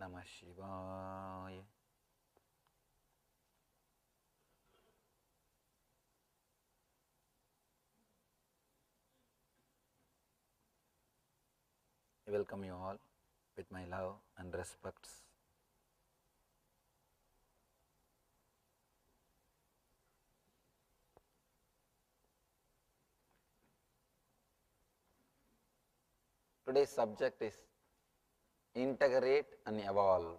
Namah Shivaya. I welcome you all with my love and respects. Today's subject is integrate and evolve.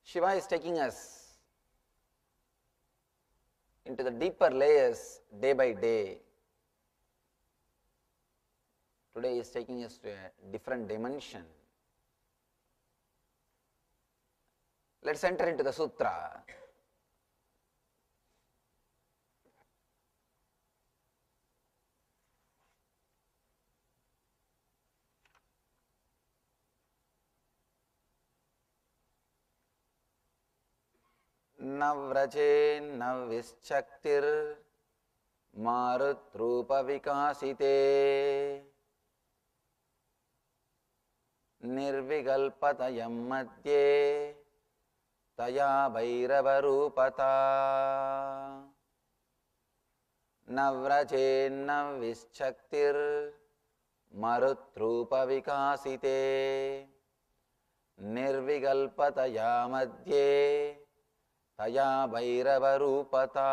Shiva is taking us into the deeper layers day by day. Today he is taking us to a different dimension. Let's enter into the sutra. Navraje navischaktir marutrupa vikasite nirvigalpatayam madhye taya bhairavarupata. Navraje navischaktir marutrupa vikasite nirvigalpataya madhye taya bhairavarupata.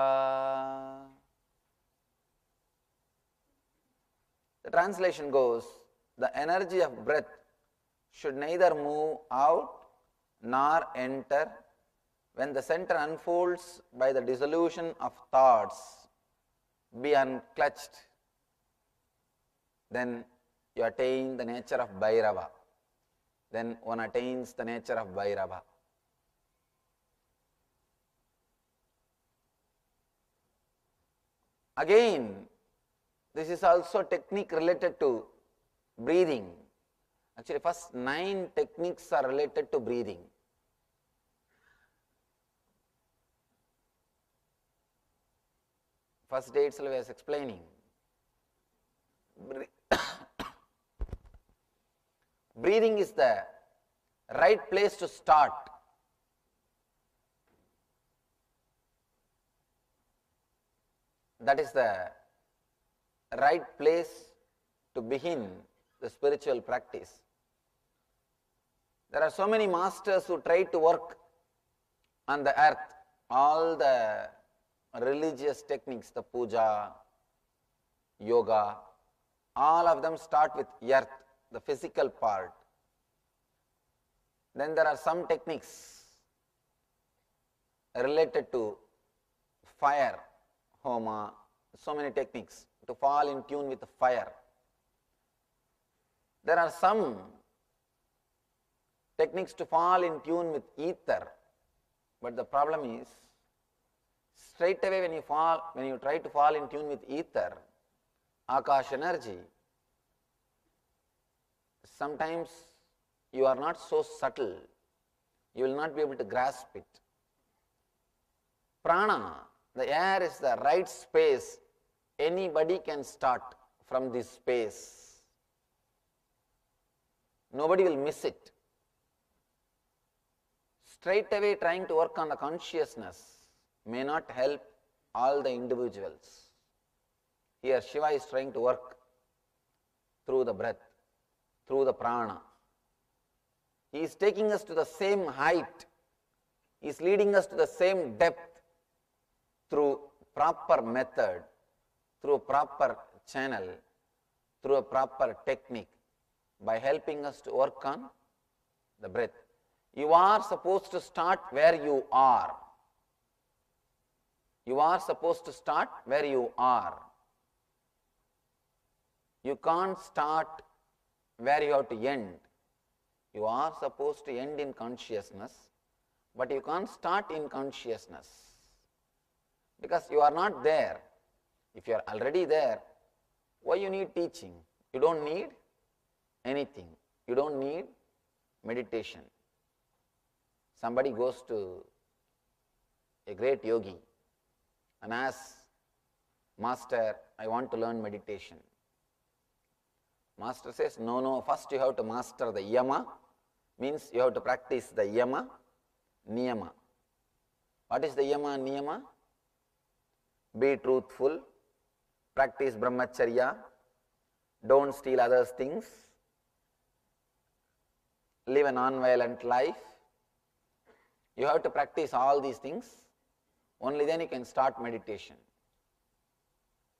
The translation goes, the energy of breath should neither move out nor enter. When the center unfolds by the dissolution of thoughts, be unclutched, then you attain the nature of Bhairava. Then one attains the nature of Bhairava. Again, this is also technique related to breathing. Actually, first 9 techniques are related to breathing. First day itself I was explaining. Breathing is the right place to start. That is the right place to begin the spiritual practice. There are so many masters who try to work on the earth. All the religious techniques, the puja, yoga, all of them start with earth, the physical part. Then there are some techniques related to fire, homa, so many techniques to fall in tune with the fire. There are some techniques to fall in tune with ether, but the problem is, straight away when you try to fall in tune with ether, Akash energy, sometimes you are not so subtle, you will not be able to grasp it. Prana, the air is the right space, anybody can start from this space. Nobody will miss it. Straight away trying to work on the consciousness may not help all the individuals. Here Shiva is trying to work through the breath, through the prana. He is taking us to the same height. He is leading us to the same depth through proper method, through a proper channel, through a proper technique, by helping us to work on the breath. You are supposed to start where you are. You are supposed to start where you are. You can't start where you have to end. You are supposed to end in consciousness, but you can't start in consciousness because you are not there. If you are already there, why you need teaching? You don't need anything. You don't need meditation. Somebody goes to a great yogi and asks, Master, I want to learn meditation. Master says, no, no, first you have to master the yama, means you have to practice the yama, niyama. What is the yama and niyama? Be truthful, practice brahmacharya, don't steal others' things, live a non-violent life. You have to practice all these things, only then you can start meditation.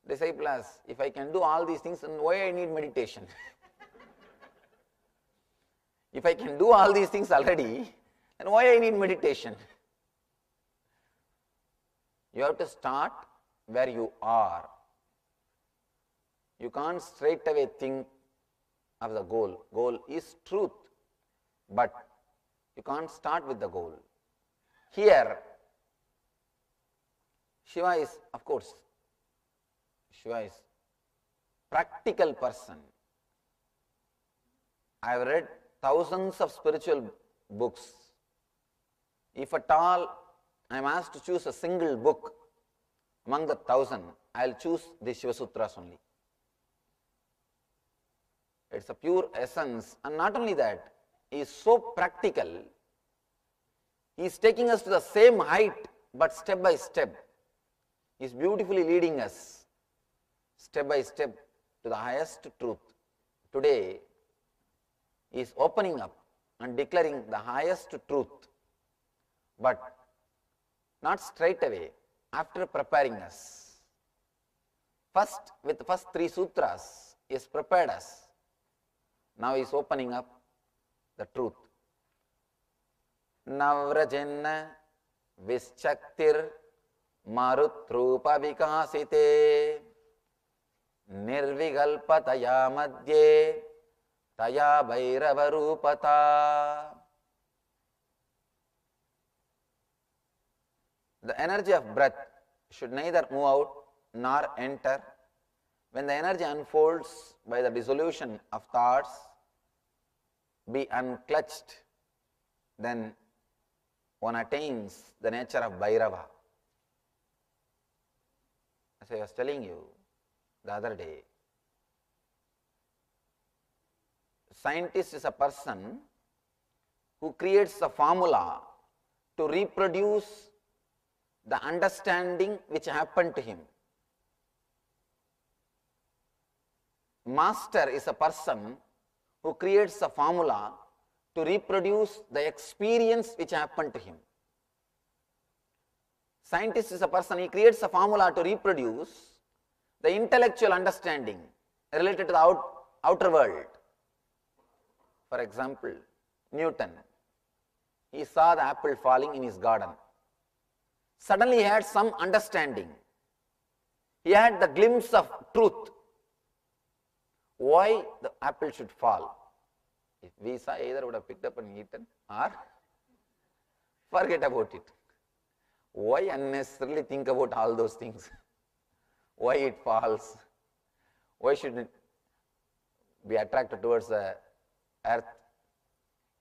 Disciple asks, if I can do all these things, then why I need meditation? If I can do all these things already, then why I need meditation? You have to start where you are. You can't straight away think of the goal. Goal is truth, but you can't start with the goal. Here, Shiva is, of course, Shiva is practical person. I have read thousands of spiritual books. If at all I am asked to choose a single book among the 1,000, I will choose the Shiva Sutras only. It is a pure essence, and not only that, he is so practical. He is taking us to the same height, but step by step. He is beautifully leading us step by step to the highest truth. Today, he is opening up and declaring the highest truth, but not straight away, after preparing us. First, with the first 3 sutras, he has prepared us. Now he is opening up the truth. Navrajanna vischaktir marutrupa vikasite nirvigalpataya madhye taya bhairavarupata. The energy of breath should neither move out nor enter. When the energy unfolds by the dissolution of thoughts, be unclutched, then one attains the nature of Bhairava. As I was telling you the other day, scientist is a person who creates a formula to reproduce the understanding which happened to him. Master is a person who creates a formula to reproduce the experience which happened to him. Scientist is a person, he creates a formula to reproduce the intellectual understanding related to the outer world. For example, Newton, he saw the apple falling in his garden. Suddenly he had some understanding. He had the glimpse of truth. Why the apple should fall? If we saw, either would have picked up and eaten or forget about it. Why unnecessarily think about all those things? Why it falls? Why should it be attracted towards the earth?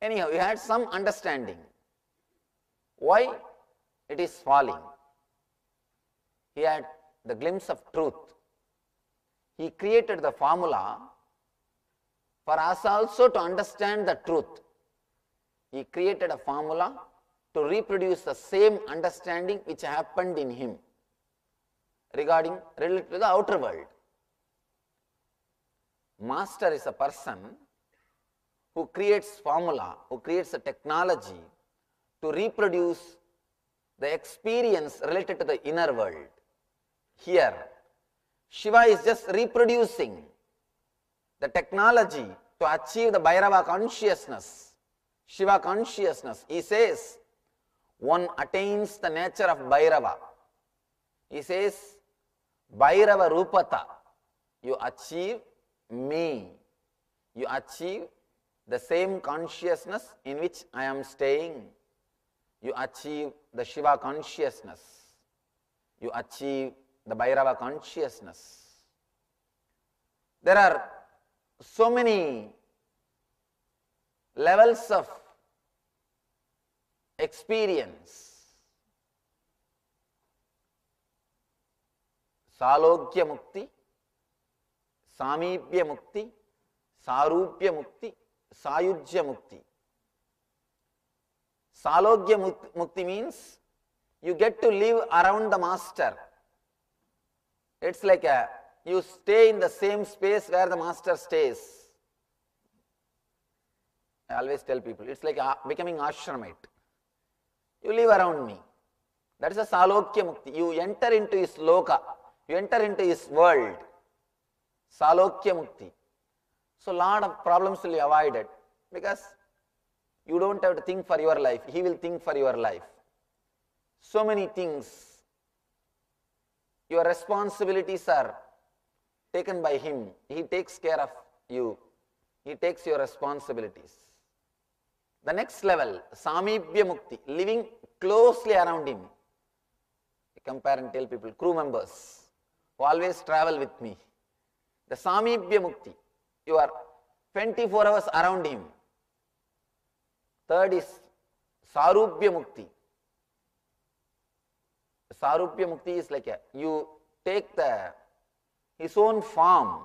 Anyhow, he had some understanding. Why it is falling? He had the glimpse of truth. He created the formula for us also to understand the truth. He created a formula to reproduce the same understanding which happened in him related to the outer world. Master is a person who creates formula, who creates a technology to reproduce the experience related to the inner world. Here, Shiva is just reproducing the technology to achieve the Bhairava consciousness, Shiva consciousness. He says, one attains the nature of Bhairava. He says, Bhairava Rupata, you achieve me, you achieve the same consciousness in which I am staying. You achieve the Shiva consciousness, you achieve the Bhairava consciousness. There are so many levels of experience. Salogya Mukti, Samibhya Mukti, Sarupya Mukti, Sayujya Mukti. Salogya Mukti means you get to live around the master. It's like you stay in the same space where the master stays. I always tell people, it's like becoming ashramite. You live around me. That is a Salokya Mukti. You enter into his loka. You enter into his world. Salokya Mukti. So lot of problems will be avoided because you don't have to think for your life. He will think for your life. So many things. Your responsibilities are taken by him. He takes care of you. He takes your responsibilities. The next level, Samibhya Mukti, living closely around him. I compare and tell people, crew members who always travel with me. The Samibhya Mukti, you are 24 hours around him. Third is Sarupya Mukti. Sarupya Mukti is like you take his own form.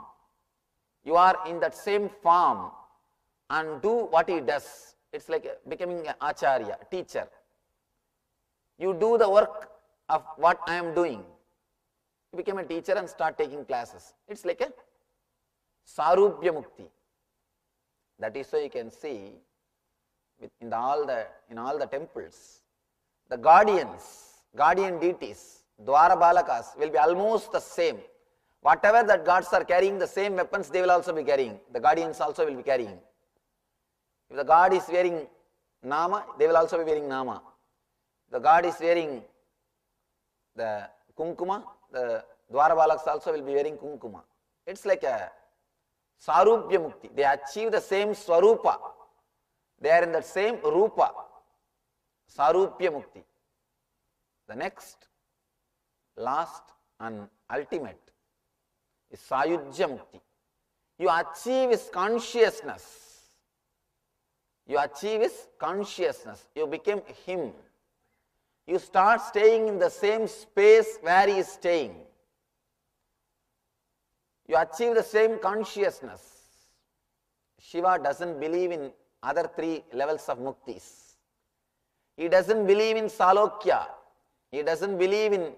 You are in that same form and do what he does. It's like becoming an acharya, teacher. You do the work of what I am doing. You become a teacher and start taking classes. It's like a Sarupya Mukti. That is why you can see in all the temples, the guardian deities, Dwara Balakas will be almost the same. Whatever that gods are carrying, the same weapons they will also be carrying. The guardians also will be carrying. If the god is wearing Nama, they will also be wearing Nama. If the god is wearing the Kunkuma, the Dwara Balakas also will be wearing Kunkuma. It's like a Sarupya Mukti. They achieve the same Swarupa. They are in the same Rupa. Sarupya Mukti. The next, last and ultimate is Sayujya Mukti. You achieve his consciousness. You achieve his consciousness. You become him. You start staying in the same space where he is staying. You achieve the same consciousness. Shiva doesn't believe in other three levels of muktis. He doesn't believe in Salokya. He doesn't believe in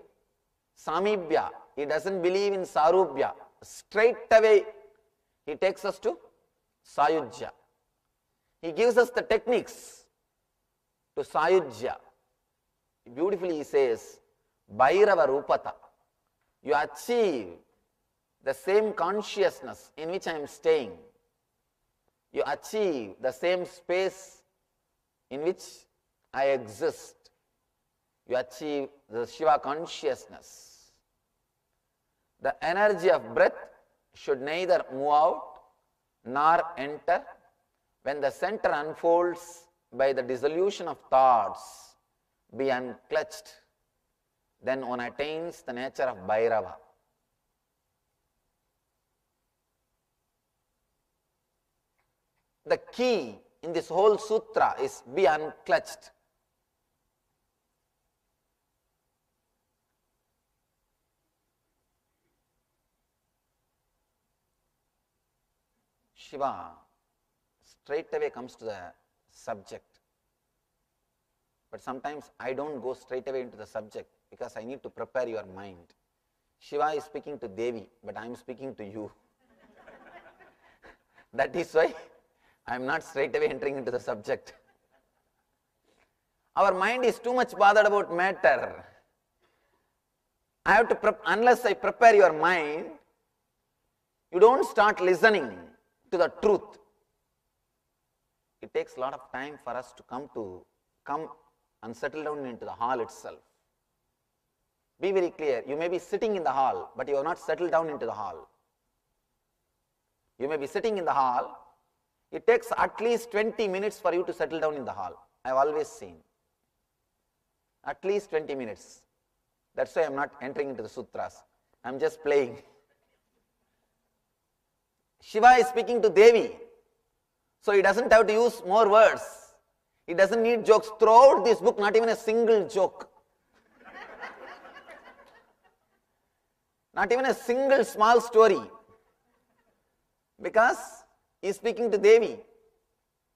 Samibhya. He doesn't believe in Sarupya. Straight away, he takes us to Sayujya. He gives us the techniques to Sayujya. Beautifully he says, Bhairava Rupata. You achieve the same consciousness in which I am staying. You achieve the same space in which I exist. You achieve the Shiva consciousness. The energy of breath should neither move out nor enter. When the center unfolds by the dissolution of thoughts, be unclutched, then one attains the nature of Bhairava. The key in this whole sutra is be unclutched. Shiva straight away comes to the subject. But sometimes I don't go straight away into the subject because I need to prepare your mind. Shiva is speaking to Devi, but I am speaking to you. That is why I am not straight away entering into the subject. Our mind is too much bothered about matter. I have to, unless I prepare your mind, you don't start listening to the truth. It takes a lot of time for us to come and settle down into the hall itself. Be very clear, you may be sitting in the hall, but you have not settled down into the hall. You may be sitting in the hall, it takes at least 20 minutes for you to settle down in the hall. I have always seen. At least 20 minutes. That's why I am not entering into the sutras. I am just playing. Shiva is speaking to Devi. So he doesn't have to use more words. He doesn't need jokes. Throughout this book, not even a single joke. Not even a single small story. Because He is speaking to Devi.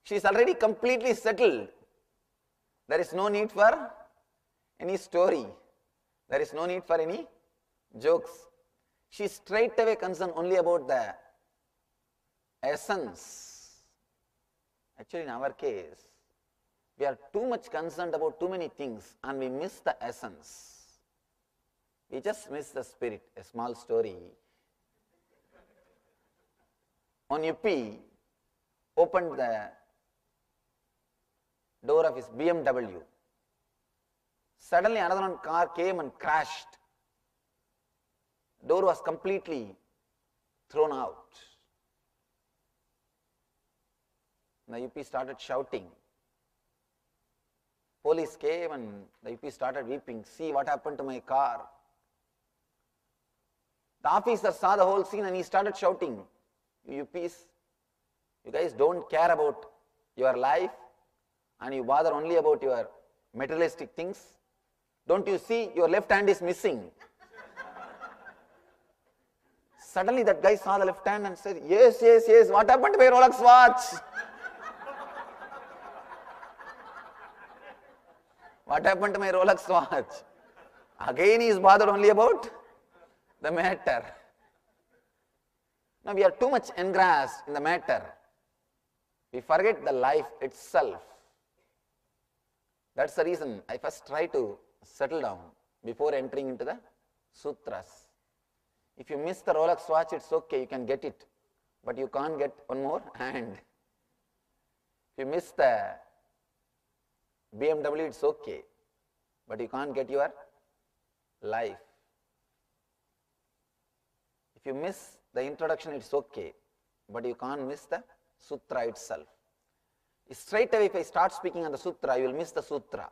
She is already completely settled. There is no need for any story. There is no need for any jokes. She is straight away concerned only about the essence. Actually, in our case, we are too much concerned about too many things and we miss the essence. We just miss the spirit. A small story. One UP opened the door of his BMW. Suddenly another one car came and crashed. Door was completely thrown out. The UP started shouting. Police came and the UP started weeping. See what happened to my car. The officer saw the whole scene and he started shouting. You UPs, you guys don't care about your life and you bother only about your materialistic things. Don't you see your left hand is missing? Suddenly that guy saw the left hand and said, yes, yes, yes, what happened to my Rolex watch? What happened to my Rolex watch? Again he is bothered only about the matter. Now we are too much engrossed in the matter. We forget the life itself. That's the reason I first try to settle down before entering into the sutras. If you miss the Rolex watch, it's okay, you can get it. But you can't get one more hand. If you miss the BMW, it's okay. But you can't get your life. If you miss the introduction, it's okay. But you can't miss the sutra itself. Straight away, if I start speaking on the sutra, you will miss the sutra.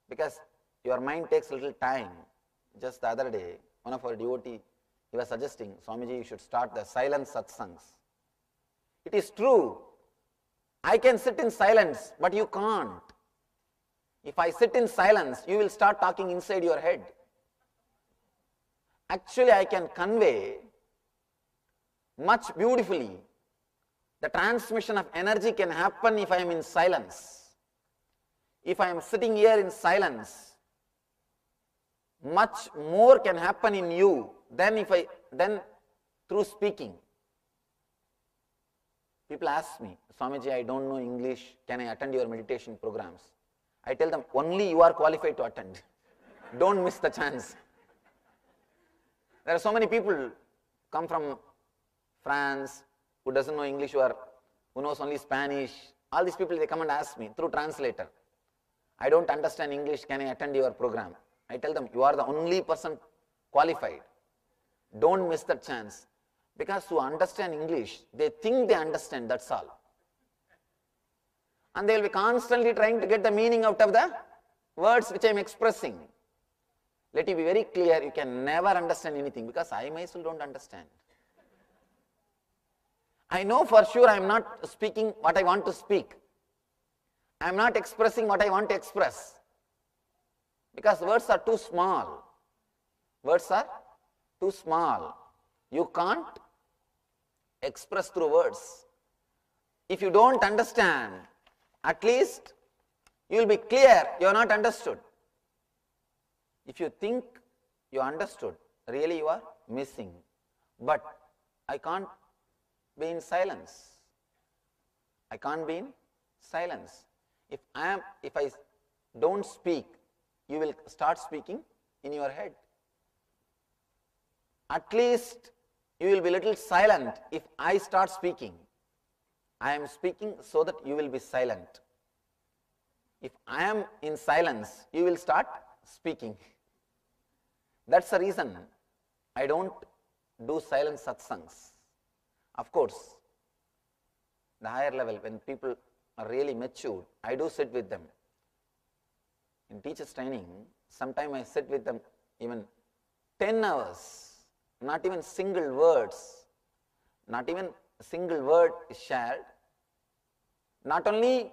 Because your mind takes a little time. Just the other day, one of our devotees, he was suggesting, Swamiji, you should start the silent satsangs. It is true. I can sit in silence, but you can't. If I sit in silence, you will start talking inside your head. Actually, I can convey much beautifully. The transmission of energy can happen if I am in silence. If I am sitting here in silence, much more can happen in you than through speaking. People ask me, Swamiji, I don't know English, can I attend your meditation programs? I tell them, only you are qualified to attend. Don't miss the chance. There are so many people come from France, who doesn't know English, who knows only Spanish. All these people, they come and ask me through translator. I don't understand English, can I attend your program? I tell them, you are the only person qualified. Don't miss that chance. Because to understand English, they think they understand, that's all. And they will be constantly trying to get the meaning out of the words which I am expressing. Let it be very clear, you can never understand anything because I myself don't understand. I know for sure I am not speaking what I want to speak. I am not expressing what I want to express. Because words are too small. Words are too small. You can't express through words. If you don't understand, at least you will be clear you are not understood. If you think you understood, really you are missing. But I can't be in silence. I can't be in silence. If I don't speak, you will start speaking in your head. At least you will be little silent if I start speaking. I am speaking so that you will be silent. If I am in silence, you will start speaking. That's the reason I don't do silent satsangs. Of course, the higher level, when people are really mature, I do sit with them. In teachers training, sometimes I sit with them even 10 hours, not even single words, not even a single word is shared. Not only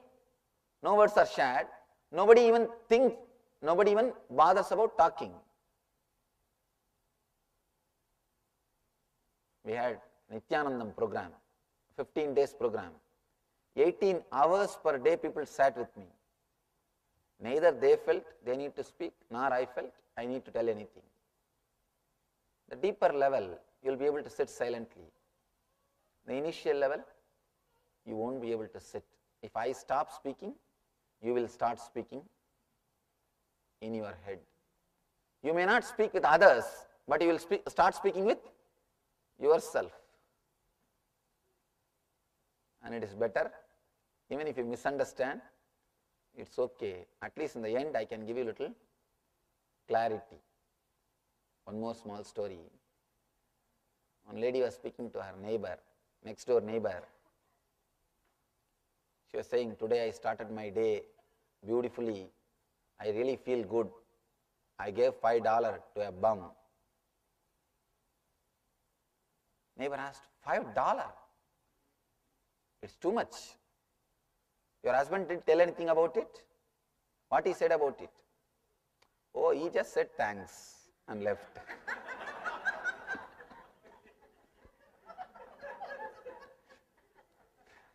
no words are shared, nobody even bothers about talking. We had Nithyanandam program 15 days program. 18 hours per day people sat with me. Neither they felt they need to speak, nor I felt I need to tell anything. The deeper level, you will be able to sit silently. The initial level, you won't be able to sit. If I stop speaking, you will start speaking in your head. You may not speak with others, but you will start speaking with yourself. And it is better, even if you misunderstand, it's okay. At least in the end, I can give you a little clarity. One more small story. One lady was speaking to her neighbor, next door neighbor. She was saying, today I started my day beautifully. I really feel good. I gave $5 to a bum. Neighbor asked, $5? It's too much. Your husband didn't tell anything about it? What he said about it? Oh, he just said thanks and left.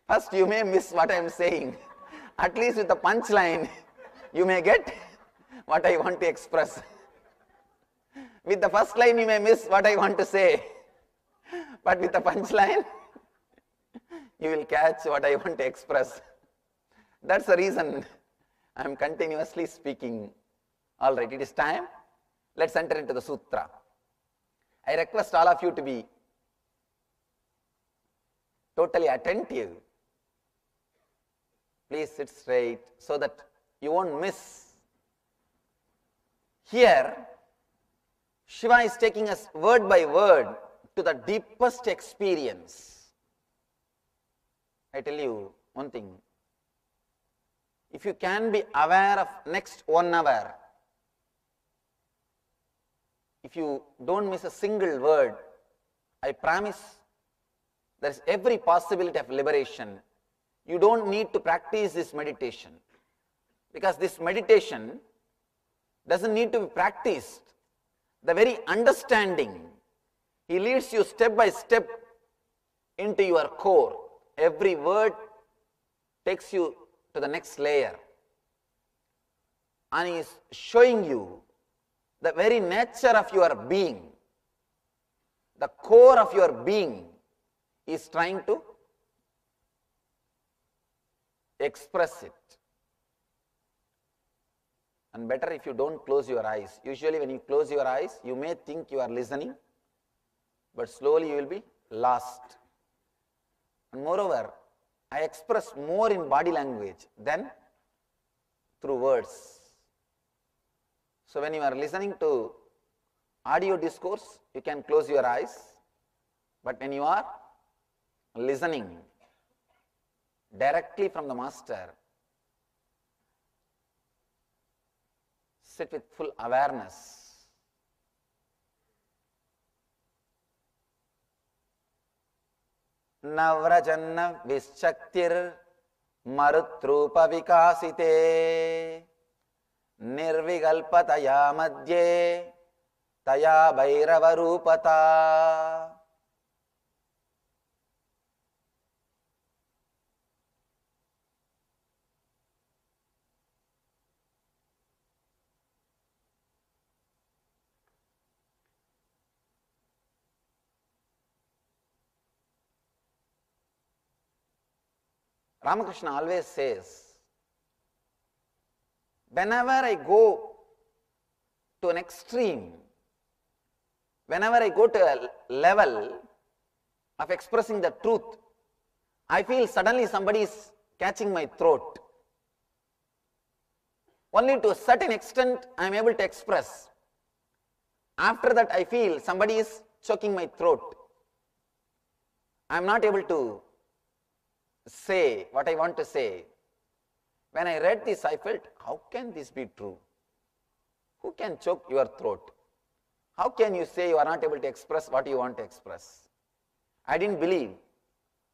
First, you may miss what I am saying. At least with the punchline, you may get what I want to express. With the first line, you may miss what I want to say. But with the punchline, you will catch what I want to express. That's the reason I am continuously speaking. All right, it is time. Let's enter into the sutra. I request all of you to be totally attentive. Please sit straight so that you won't miss. Here, Shiva is taking us word by word to the deepest experience. I tell you one thing. If you can be aware of next 1 hour, if you don't miss a single word, I promise there is every possibility of liberation. You don't need to practice this meditation, because this meditation doesn't need to be practiced. The very understanding, he leads you step by step into your core. Every word takes you to the next layer, and he is showing you the very nature of your being. The core of your being is trying to express it. And better if you don't close your eyes. Usually when you close your eyes, you may think you are listening, but slowly you will be lost. And moreover, I express more in body language than through words. So when you are listening to audio discourse, you can close your eyes, but when you are listening directly from the master, sit with full awareness. Navrajanna Vishaktir Marutrupa Vikasite Nirvigalpataya Madhye Taya Bhairava Rupata. Ramakrishna always says, whenever I go to an extreme, whenever I go to a level of expressing the truth, I feel suddenly somebody is catching my throat. Only to a certain extent I am able to express. After that I feel somebody is choking my throat. I am not able to say what I want to say. When I read this, I felt, how can this be true? Who can choke your throat? How can you say you are not able to express what you want to express? I didn't believe,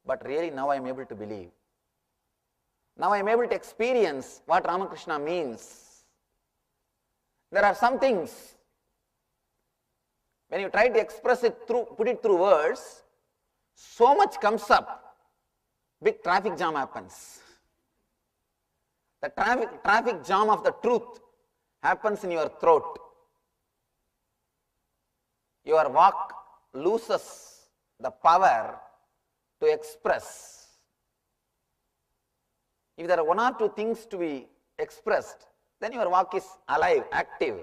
but really now I am able to believe. Now I am able to experience what Ramakrishna means. There are some things, when you try to express it through, put it through words, so much comes up. big traffic jam happens. The traffic jam of the truth happens in your throat. Your walk loses the power to express. If there are one or two things to be expressed, then your walk is alive, active.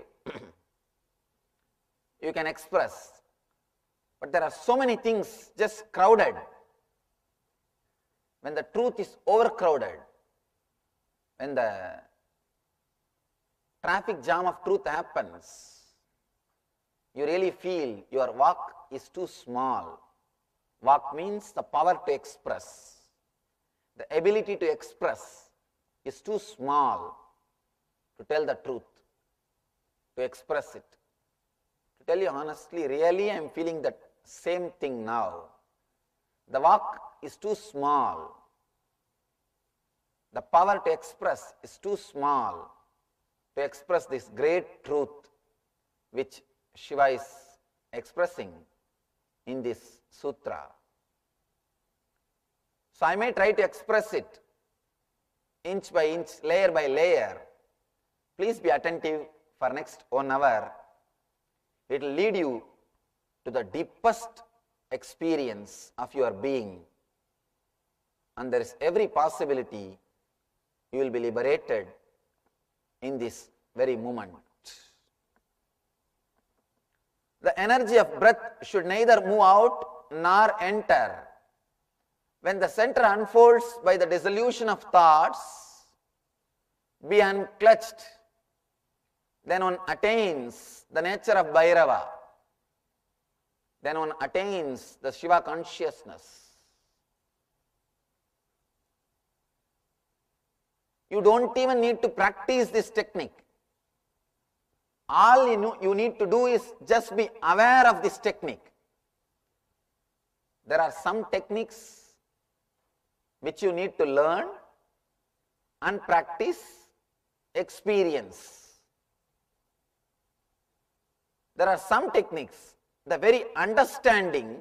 You can express. But there are so many things just crowded. When the truth is overcrowded, when the traffic jam of truth happens, you really feel your walk is too small. Walk means the power to express. The ability to express is too small to tell the truth, to express it. To tell you honestly, really I am feeling that same thing now. The walk is too small. The power to express is too small to express this great truth which Shiva is expressing in this sutra. So I may try to express it inch by inch, layer by layer. Please be attentive for next 1 hour. It will lead you to the deepest experience of your being, and there is every possibility you will be liberated in this very moment. The energy of breath should neither move out nor enter. When the center unfolds by the dissolution of thoughts, be unclutched, then one attains the nature of Bhairava. Then one attains the Shiva consciousness. You don't even need to practice this technique. All you need to do is just be aware of this technique. There are some techniques which you need to learn and practice, experience. There are some techniques, the very understanding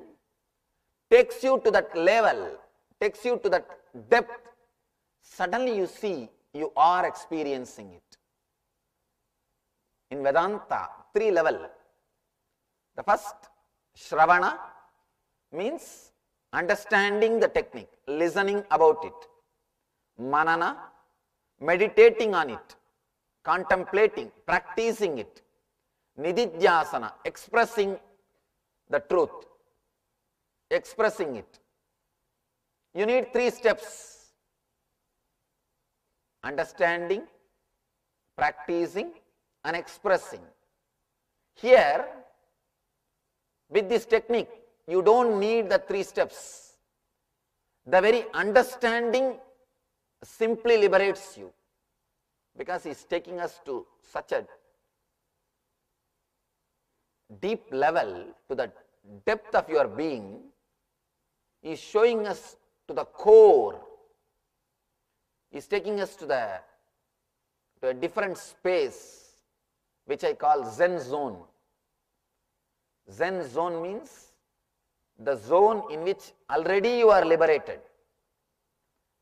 takes you to that level, takes you to that depth. Suddenly you see you are experiencing it. In Vedanta, 3 levels. The first, Shravana, means understanding the technique, listening about it. Manana, meditating on it, contemplating, practicing it. Nididhyasana, expressing the truth, expressing it. You need 3 steps: understanding, practicing, and expressing. Here, with this technique, you don't need the 3 steps. The very understanding simply liberates you, because he is taking us to such a deep level, to the depth of your being. He is showing us to the core. He is taking us to a different space, which I call Zen zone. Zen zone means the zone in which already you are liberated,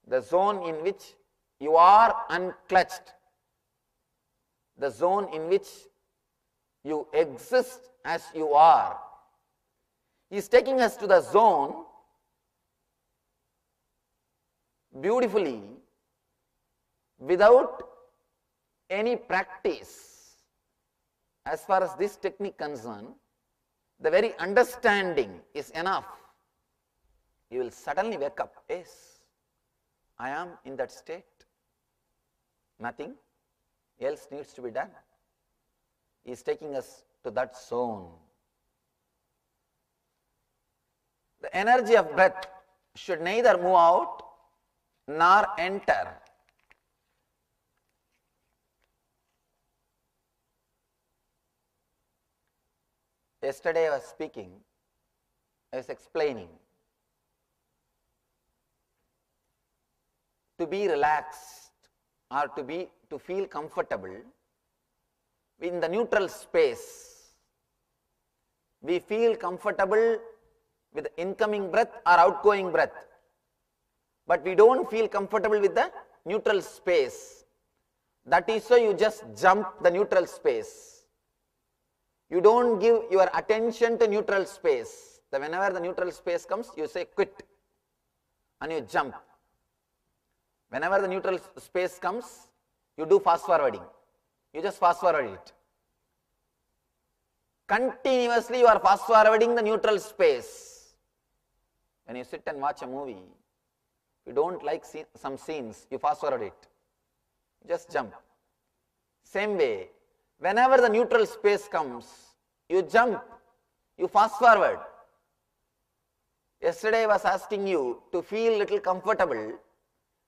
the zone in which you are unclutched, the zone in which you exist as you are. He is taking us to the zone beautifully without any practice. As far as this technique concerned, the very understanding is enough. You will suddenly wake up, yes, I am in that state. Nothing else needs to be done. He is taking us to that zone. The energy of breath should neither move out nor enter. Yesterday I was speaking, I was explaining. To be relaxed or to feel comfortable in the neutral space, we feel comfortable with incoming breath or outgoing breath. but we don't feel comfortable with the neutral space. That is why you just jump the neutral space. You don't give your attention to neutral space. Whenever the neutral space comes, you say quit and you jump. Whenever the neutral space comes, you do fast forwarding. You just fast forward it. Continuously you are fast forwarding the neutral space. When you sit and watch a movie, you don't like some scenes, you fast forward it. Just jump. Same way, whenever the neutral space comes, you jump, you fast forward. Yesterday I was asking you to feel little comfortable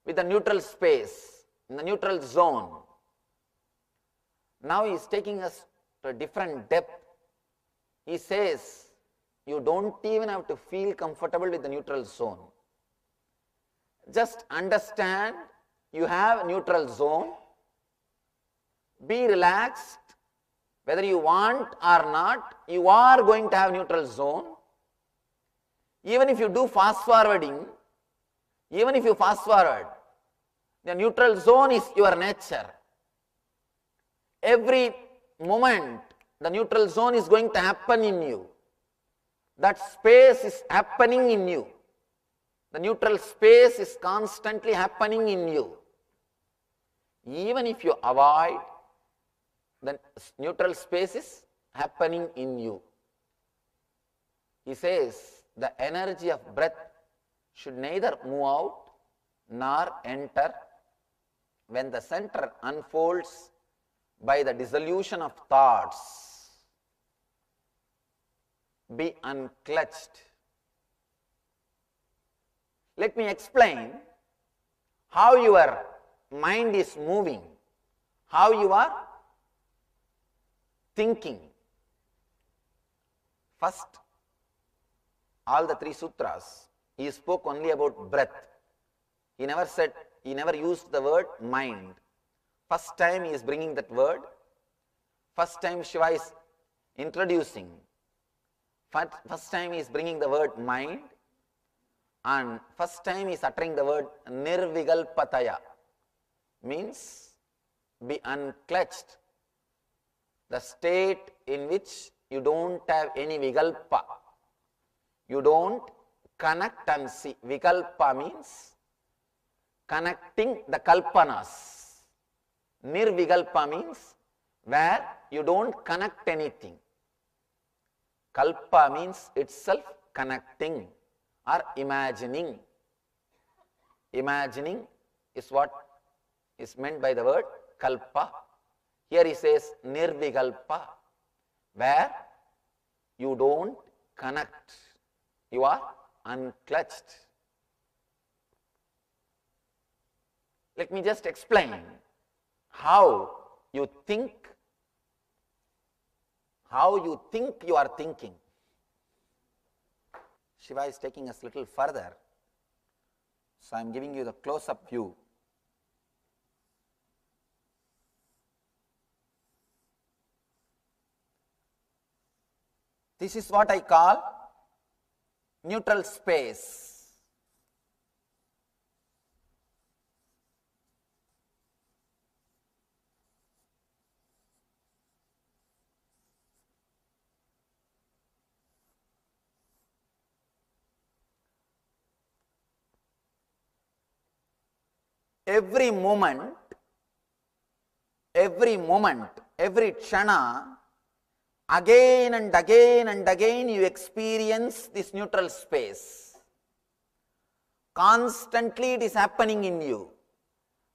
with the neutral space, in the neutral zone. Now he is taking us to a different depth. He says, you don't even have to feel comfortable with the neutral zone. Just understand you have a neutral zone. Be relaxed. Whether you want or not, you are going to have neutral zone. Even if you do fast forwarding, even if you fast forward, the neutral zone is your nature. Every moment, the neutral zone is going to happen in you. That space is happening in you. The neutral space is constantly happening in you. Even if you avoid, the neutral space is happening in you. He says, the energy of breath should neither move out nor enter. When the center unfolds by the dissolution of thoughts, be unclutched. Let me explain how your mind is moving, how you are thinking. First, all the three sutras, he spoke only about breath. He never used the word mind. First time he is bringing that word. First time Shiva is introducing. First time he is bringing the word mind. And first time he is uttering the word nirvigalpataya. Means be unclutched. The state in which you don't have any vigalpa. You don't connect and see. Vigalpa means connecting the kalpanas. Nirvigalpa means where you don't connect anything. Kalpa means itself connecting or imagining. Imagining is what is meant by the word kalpa. Here he says nirvigalpa, where you don't connect. You are unclutched. Let me just explain how you think you are thinking. Shiva is taking us a little further, so I am giving you the close-up view. This is what I call neutral space. Every moment, every kshana, again and again and again you experience this neutral space. Constantly it is happening in you.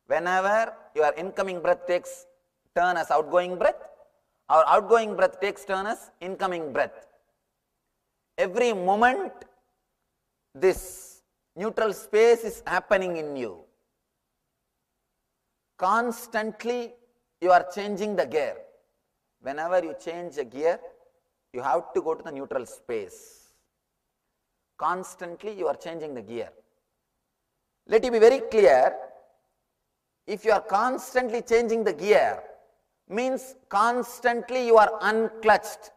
Whenever your incoming breath takes turn as outgoing breath, or outgoing breath takes turn as incoming breath. Every moment this neutral space is happening in you. Constantly you are changing the gear. Whenever you change a gear, you have to go to the neutral space. Constantly you are changing the gear. Let it be very clear, if you are constantly changing the gear, means constantly you are unclutched.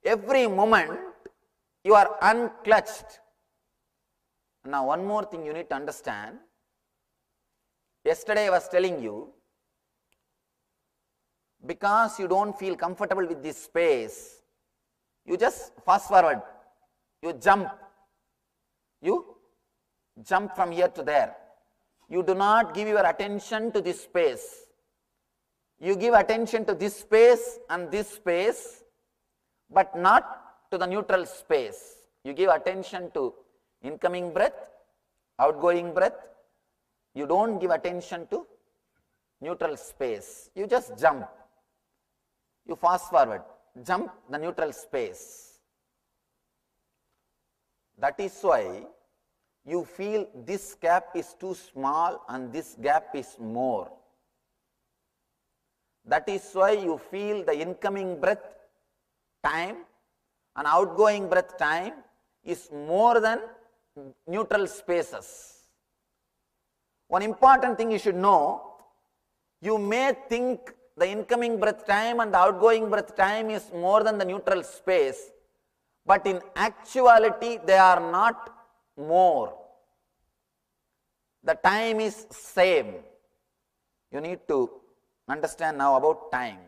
Every moment you are unclutched. Now one more thing you need to understand. Yesterday I was telling you, because you don't feel comfortable with this space, you just fast forward, you jump from here to there. You do not give your attention to this space. You give attention to this space and this space, but not to the neutral space. You give attention to incoming breath, outgoing breath. You don't give attention to neutral space. You just jump. You fast forward, jump the neutral space. That is why you feel this gap is too small and this gap is more. That is why you feel the incoming breath time and outgoing breath time is more than neutral spaces. One important thing you should know, you may think the incoming breath time and the outgoing breath time is more than the neutral space, but in actuality they are not more. The time is same. You need to understand now about time.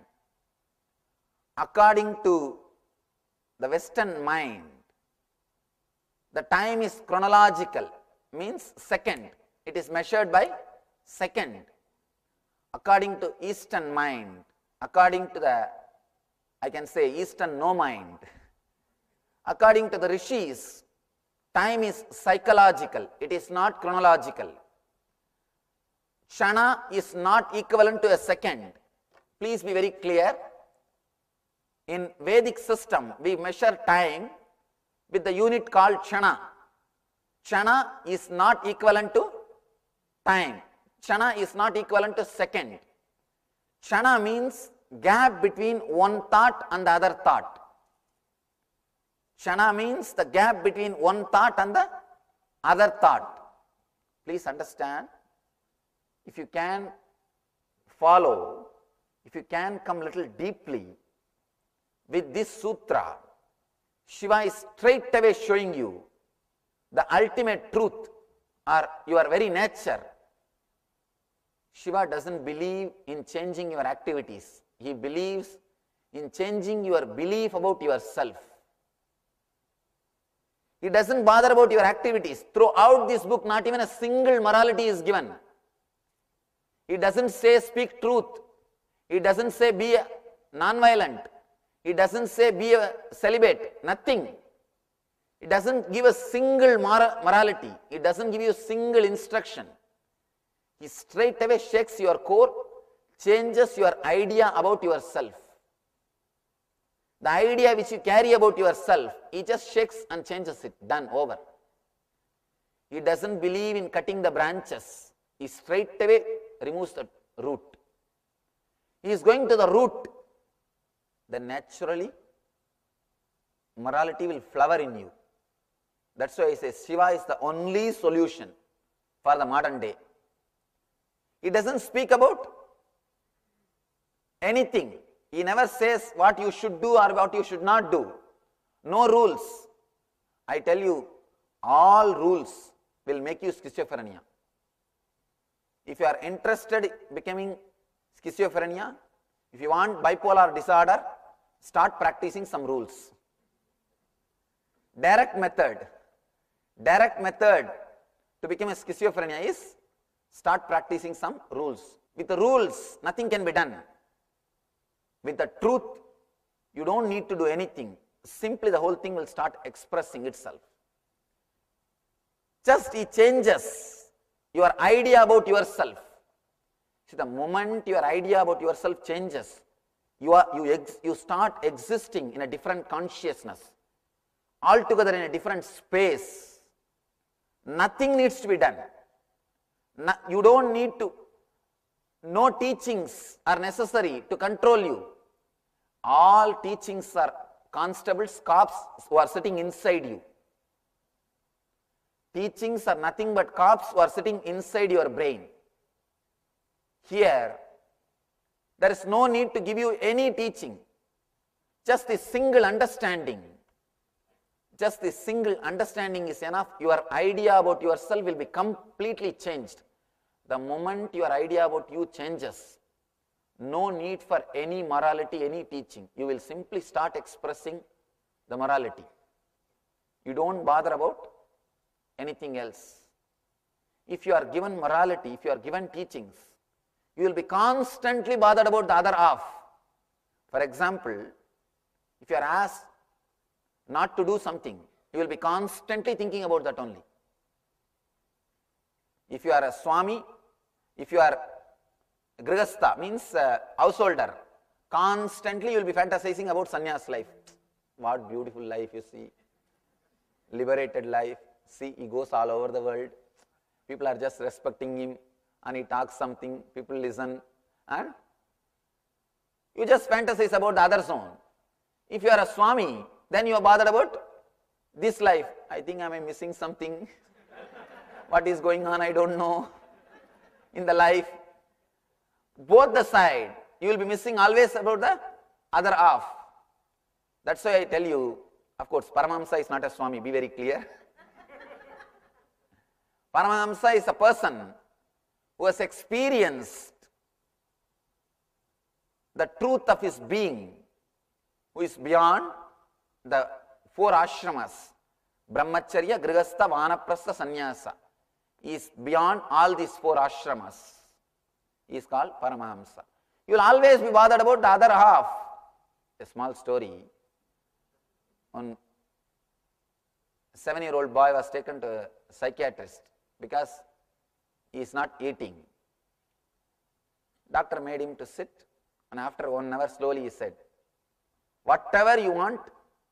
According to the Western mind, the time is chronological, means second. It is measured by second. According to Eastern mind, according to the, I can say, Eastern no mind, according to the rishis, time is psychological, it is not chronological. Kshana is not equivalent to a second. Please be very clear. In Vedic system, we measure time with the unit called Kshana. Kshana is not equivalent to time. Kshana is not equivalent to second. Kshana means gap between one thought and the other thought. Kshana means the gap between one thought and the other thought. Please understand, if you can follow, if you can come little deeply with this sutra, Shiva is straight away showing you the ultimate truth or your very nature. Shiva doesn't believe in changing your activities. He believes in changing your belief about yourself. He doesn't bother about your activities. Throughout this book, not even a single morality is given. He doesn't say speak truth. He doesn't say be non-violent. He doesn't say be a celibate. Nothing. He doesn't give a single morality. He doesn't give you a single instruction. He straight away shakes your core, changes your idea about yourself. The idea which you carry about yourself, he just shakes and changes it. Done, over. He doesn't believe in cutting the branches. He straight away removes the root. He is going to the root. Then naturally, morality will flower in you. That's why I say Shiva is the only solution for the modern day. He doesn't speak about anything. He never says what you should do or what you should not do. No rules. I tell you, all rules will make you schizophrenia. If you are interested in becoming schizophrenia, if you want bipolar disorder, start practicing some rules. Direct method to become a schizophrenia is start practicing some rules. With the rules, nothing can be done. With the truth, you don't need to do anything. Simply the whole thing will start expressing itself. Just it changes your idea about yourself. See, the moment your idea about yourself changes, you start existing in a different consciousness, altogether in a different space. Nothing needs to be done. You don't need to, no teachings are necessary to control you. All teachings are constables, cops who are sitting inside you. Teachings are nothing but cops who are sitting inside your brain. Here, there is no need to give you any teaching. Just a single understanding. Just this single understanding is enough. Your idea about yourself will be completely changed. The moment your idea about you changes, no need for any morality, any teaching. You will simply start expressing the morality. You don't bother about anything else. If you are given morality, if you are given teachings, you will be constantly bothered about the other half. For example, if you are asked not to do something, you will be constantly thinking about that only. If you are a Swami, if you are a Grihastha, means householder, constantly you will be fantasizing about sannyas life. What beautiful life you see, liberated life. See, he goes all over the world. People are just respecting him and he talks something, people listen, and you just fantasize about the other zone. If you are a Swami, then you are bothered about this life. I think I am missing something. What is going on, I don't know. In the life, both the side, you will be missing always about the other half. That's why I tell you, of course, Paramahamsa is not a Swami, be very clear. Paramahamsa is a person who has experienced the truth of his being, who is beyond the four ashramas, Brahmacharya, Grihastha, Vanaprastha, Sannyasa. He is beyond all these four ashramas. He is called Paramahamsa. You will always be bothered about the other half. A small story. One 7-year-old boy was taken to a psychiatrist because he is not eating. Doctor made him to sit, and after 1 hour slowly he said, whatever you want,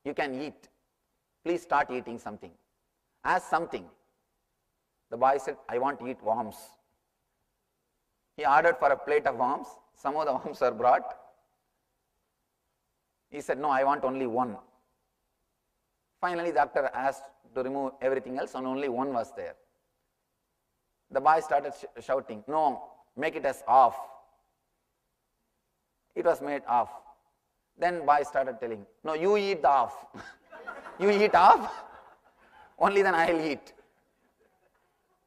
you can eat. Please start eating something. Ask something. The boy said, I want to eat worms. He ordered for a plate of worms. Some of the worms were brought. He said, no, I want only one. Finally, the doctor asked to remove everything else, and only one was there. The boy started shouting, no, make it as off. It was made off. Then boy started telling, no, you eat the off. You eat off, only then I will eat.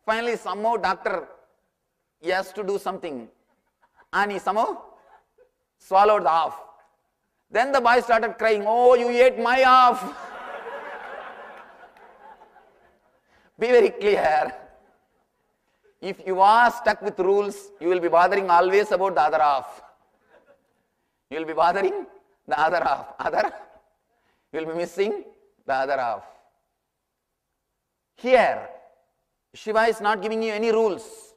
Finally, somehow doctor, he has to do something, and he somehow swallowed the off. Then the boy started crying, oh, you ate my off. Be very clear. If you are stuck with rules, you will be bothering always about the other half. You will be bothering the other half. You will be missing the other half. Here, Shiva is not giving you any rules.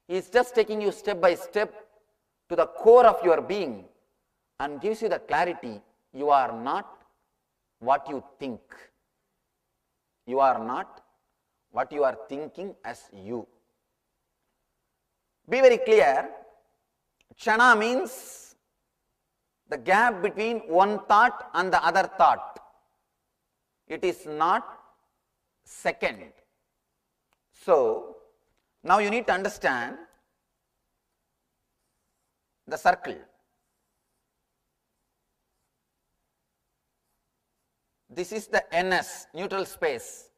He is just taking you step by step to the core of your being and gives you the clarity. You are not what you think. You are not what you are thinking as you. Be very clear. Kshana means the gap between one thought and the other thought. It is not second. So, now you need to understand the circle. This is the NS, neutral space.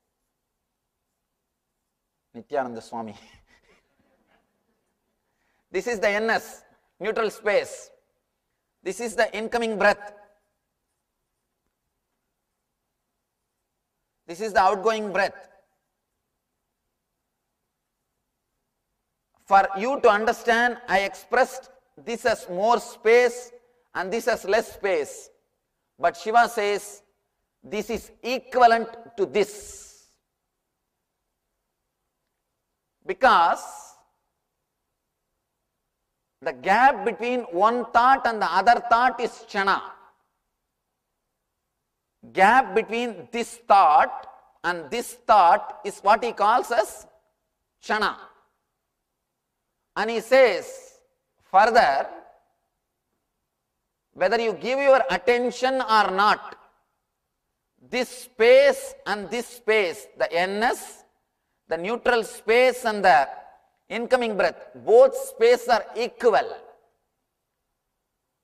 Nithyananda Swami. This is the NS, neutral space. This is the incoming breath. This is the outgoing breath. For you to understand, I expressed this as more space and this as less space. But Shiva says, this is equivalent to this. Because the gap between one thought and the other thought is kshana. Gap between this thought and this thought is what he calls as kshana. And he says further, whether you give your attention or not, this space and this space, the NS, the neutral space and the incoming breath, both spaces are equal.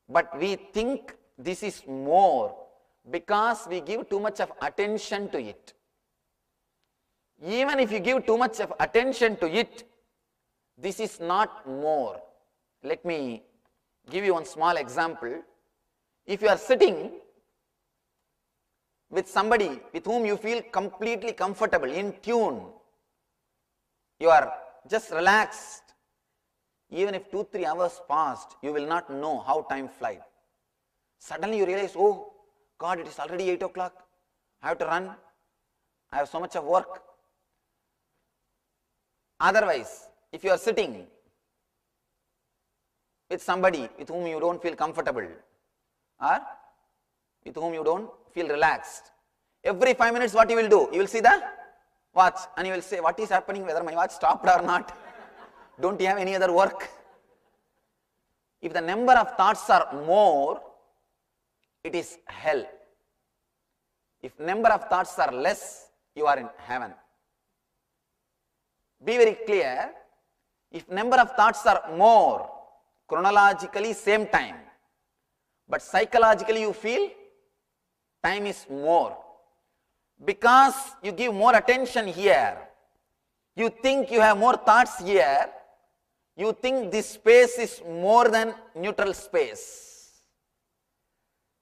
But we think this is more. Because we give too much of attention to it. Even if you give too much of attention to it, this is not more. Let me give you one small example. If you are sitting with somebody with whom you feel completely comfortable, in tune, you are just relaxed, even if 2-3 hours passed, you will not know how time flies. Suddenly you realize, oh God, it is already 8 o'clock, I have to run, I have so much of work. Otherwise, if you are sitting with somebody with whom you don't feel comfortable or with whom you don't feel relaxed, every 5 minutes what you will do? You will see the watch and you will say, what is happening, whether my watch stopped or not? Don't you have any other work? If the number of thoughts are more, it is hell. If number of thoughts are less, you are in heaven. Be very clear, if number of thoughts are more, chronologically same time, but psychologically you feel time is more. Because you give more attention here, you think you have more thoughts here, you think this space is more than neutral space.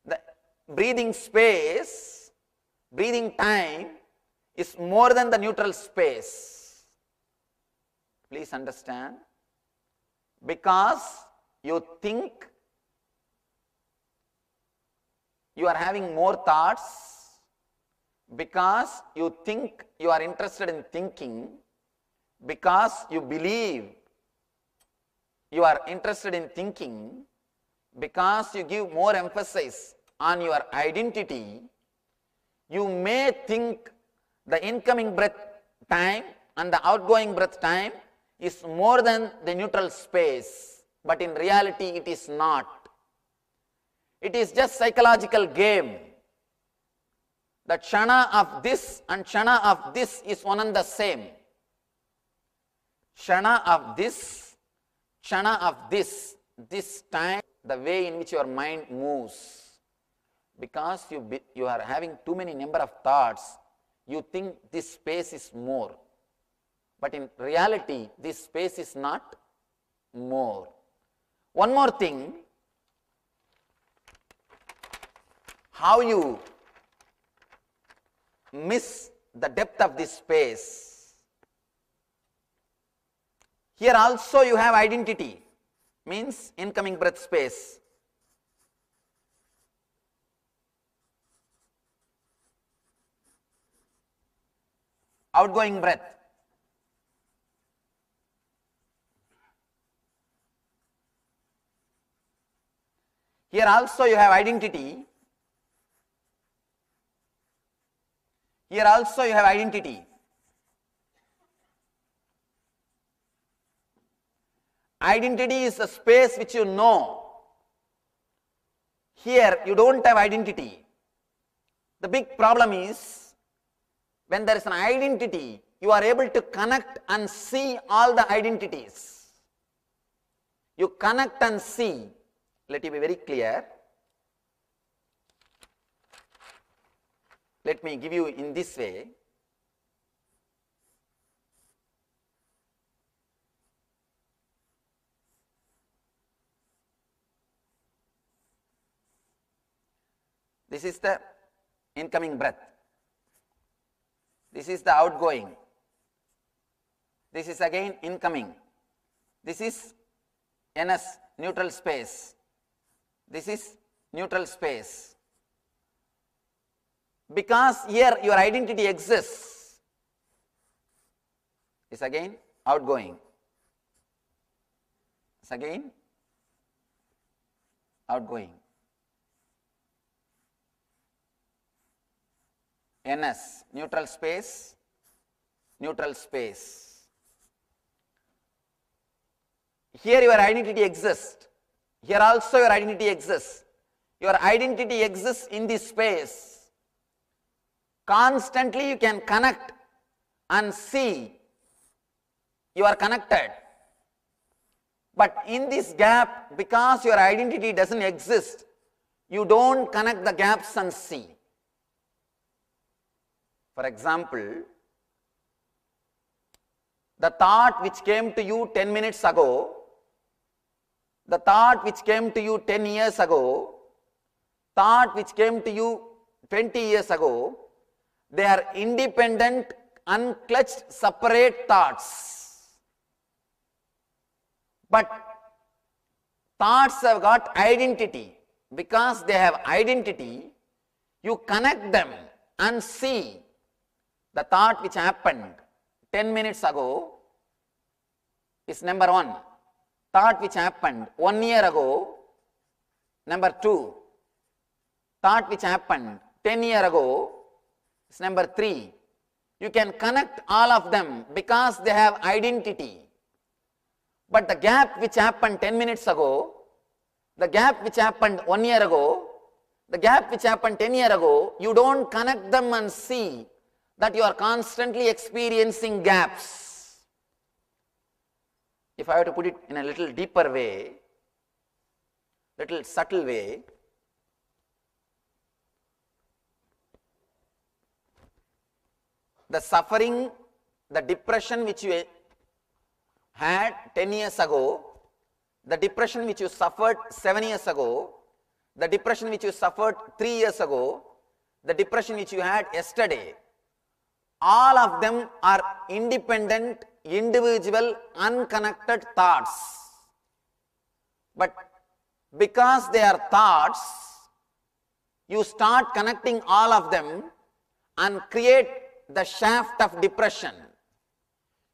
The breathing space, breathing time is more than the neutral space. Please understand. Because you think you are having more thoughts, because you think you are interested in thinking, because you believe you are interested in thinking, because you give more emphasis on your identity, you may think the incoming breath time and the outgoing breath time is more than the neutral space, but in reality it is not. It is just psychological game. The kshana of this and kshana of this is one and the same. Kshana of this, kshana of this time, the way in which your mind moves. Because you are having too many number of thoughts, you think this space is more. But in reality, this space is not more. One more thing, how you miss the depth of this space. Here also you have identity, means incoming breath space. Outgoing breath. Here also you have identity. Here also you have identity. Identity is a space which you know. Here you don't have identity. The big problem is, when there is an identity, you are able to connect and see all the identities. You connect and see. Let me be very clear. Let me give you in this way. This is the incoming breath. This is the outgoing. This is again incoming. This is NS, neutral space. This is neutral space. Because here your identity exists, is again outgoing. It's again outgoing. NS, neutral space, neutral space. Here your identity exists. Here also your identity exists. Your identity exists in this space. Constantly you can connect and see you are connected. But in this gap, because your identity doesn't exist, you don't connect the gaps and see. For example, the thought which came to you 10 minutes ago, the thought which came to you 10 years ago, thought which came to you 20 years ago, they are independent, unclutched, separate thoughts. But thoughts have got identity. Because they have identity, you connect them and see the thought which happened 10 minutes ago is number 1. Thought which happened 1 year ago, number 2. Thought which happened 10 years ago is number 3. You can connect all of them because they have identity. But the gap which happened 10 minutes ago, the gap which happened 1 year ago, the gap which happened 10 years ago, you don't connect them and see that you are constantly experiencing gaps. If I were to put it in a little deeper way, little subtle way, the suffering, the depression which you had 10 years ago, the depression which you suffered 7 years ago, the depression which you suffered 3 years ago, the depression which you had yesterday, all of them are independent, individual, unconnected thoughts. But because they are thoughts, you start connecting all of them and create the shaft of depression.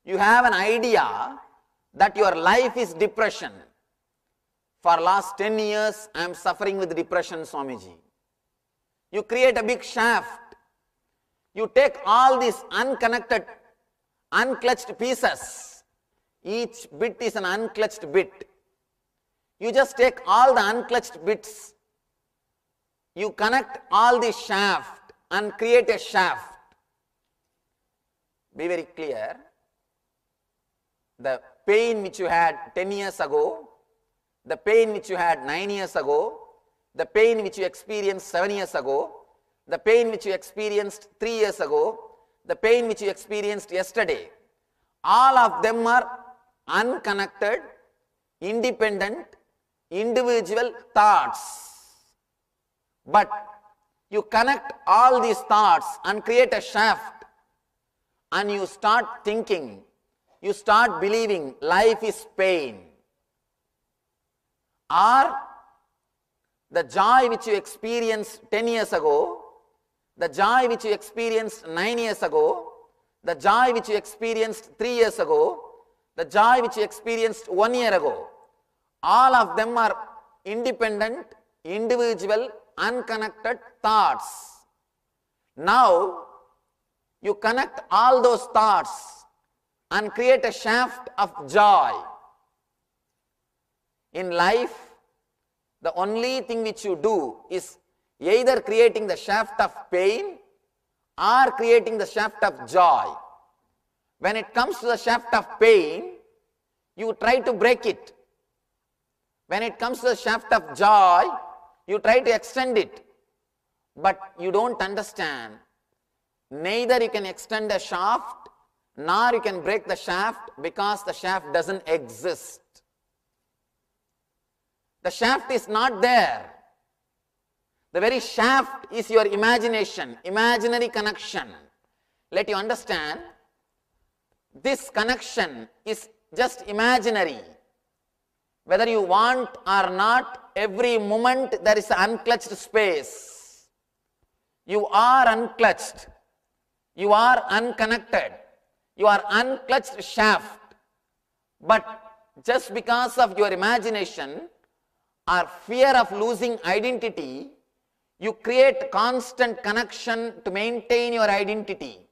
You have an idea that your life is depression. For last 10 years, I am suffering with depression, Swamiji. You create a big shaft. You take all these unconnected, unclutched pieces. Each bit is an unclutched bit. You just take all the unclutched bits. You connect all the shaft and create a shaft. Be very clear. The pain which you had 10 years ago, the pain which you had 9 years ago, the pain which you experienced 7 years ago, the pain which you experienced 3 years ago, the pain which you experienced yesterday, all of them are unconnected, independent, individual thoughts. But you connect all these thoughts and create a shaft, and you start thinking, you start believing life is pain. Or the joy which you experienced 10 years ago, the joy which you experienced 9 years ago, the joy which you experienced 3 years ago, the joy which you experienced 1 year ago, all of them are independent, individual, unconnected thoughts. Now, you connect all those thoughts and create a shaft of joy. In life, the only thing which you do is either creating the shaft of pain or creating the shaft of joy. When it comes to the shaft of pain, you try to break it. When it comes to the shaft of joy, you try to extend it. But you don't understand. Neither you can extend a shaft, nor you can break the shaft, because the shaft doesn't exist. The shaft is not there. The very shaft is your imagination, imaginary connection. Let you understand, this connection is just imaginary. Whether you want or not, every moment there is an unclutched space. You are unclutched. You are unconnected. You are unclutched shaft. But just because of your imagination or fear of losing identity, you create constant connection to maintain your identity.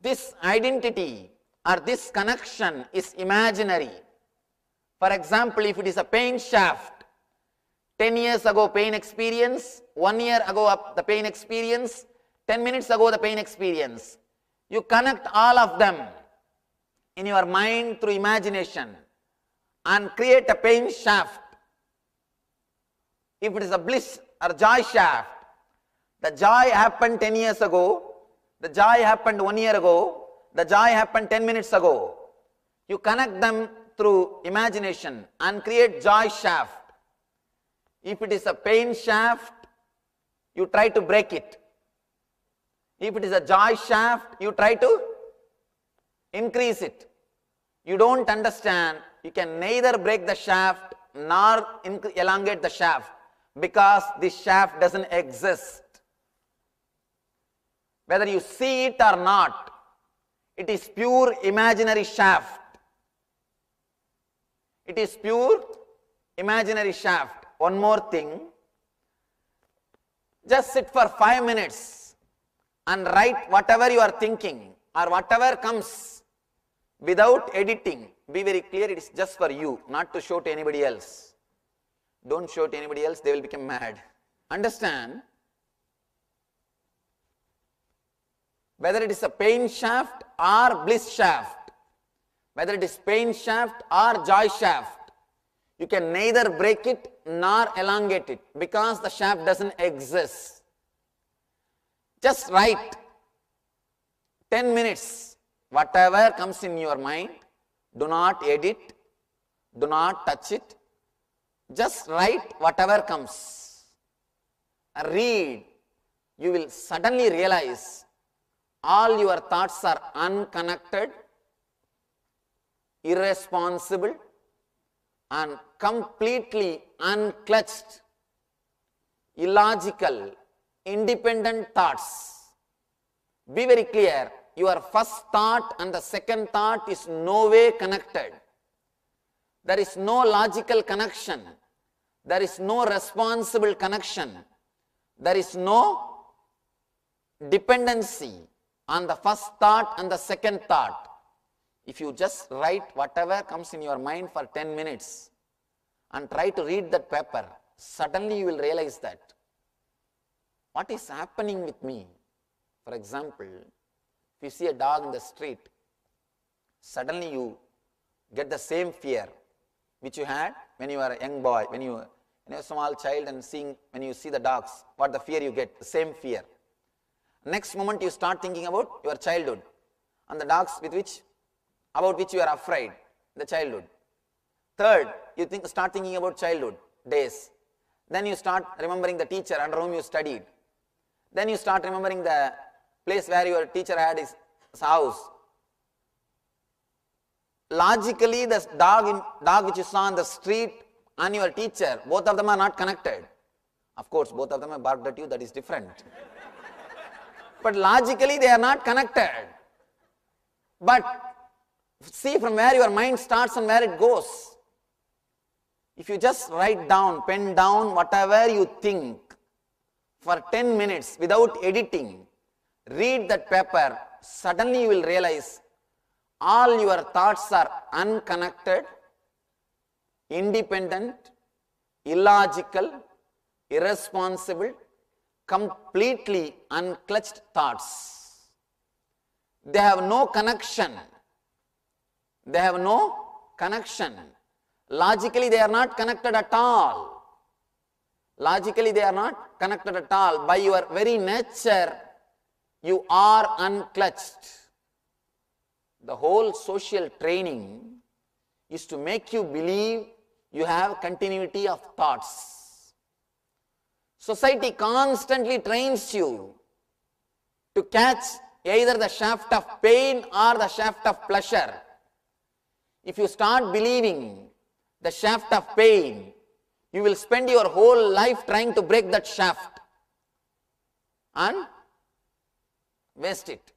This identity or this connection is imaginary. For example, if it is a pain shaft, 10 years ago pain experience, 1 year ago the pain experience, 10 minutes ago the pain experience. You connect all of them in your mind through imagination and create a pain shaft. If it is a bliss or joy shaft, the joy happened 10 years ago, the joy happened 1 year ago, the joy happened 10 minutes ago. You connect them through imagination and create joy shaft. If it is a pain shaft, you try to break it. If it is a joy shaft, you try to increase it. You don't understand, you can neither break the shaft nor elongate the shaft because this shaft doesn't exist. Whether you see it or not, it is pure imaginary shaft. It is pure imaginary shaft. One more thing, just sit for 5 minutes and write whatever you are thinking or whatever comes without editing. Be very clear, it is just for you, not to show to anybody else. Don't show to anybody else, they will become mad. Understand? Whether it is a pain shaft or bliss shaft, whether it is pain shaft or joy shaft, you can neither break it nor elongate it because the shaft doesn't exist. Just write 10 minutes, whatever comes in your mind, do not edit, do not touch it, just write whatever comes. Read, you will suddenly realize all your thoughts are unconnected, irresponsible, and completely unclutched, illogical, independent thoughts. Be very clear, your first thought and the second thought is no way connected. There is no logical connection. There is no responsible connection. There is no dependency on the first thought and the second thought. If you just write whatever comes in your mind for 10 minutes and try to read that paper, suddenly you will realize that what is happening with me. For example, if you see a dog in the street, suddenly you get the same fear which you had when you were a young boy, when you were a small child, and when you see the dogs, what the fear you get, the same fear. Next moment you start thinking about your childhood and the dogs about which you are afraid, the childhood. Third, you start thinking about childhood days. Then you start remembering the teacher under whom you studied. Then you start remembering the place where your teacher had his house. Logically, the dog which you saw on the street and your teacher, both of them are not connected. Of course, both of them have barked at you, that is different. But logically, they are not connected. But see from where your mind starts and where it goes. If you just write down, pen down whatever you think for 10 minutes without editing, read that paper, suddenly you will realize all your thoughts are unconnected, independent, illogical, irresponsible, completely unclutched thoughts. They have no connection. They have no connection. Logically, they are not connected at all. Logically, they are not connected at all. By your very nature, you are unclutched. The whole social training is to make you believe you have continuity of thoughts. Society constantly trains you to catch either the shaft of pain or the shaft of pleasure. If you start believing the shaft of pain, you will spend your whole life trying to break that shaft and waste it.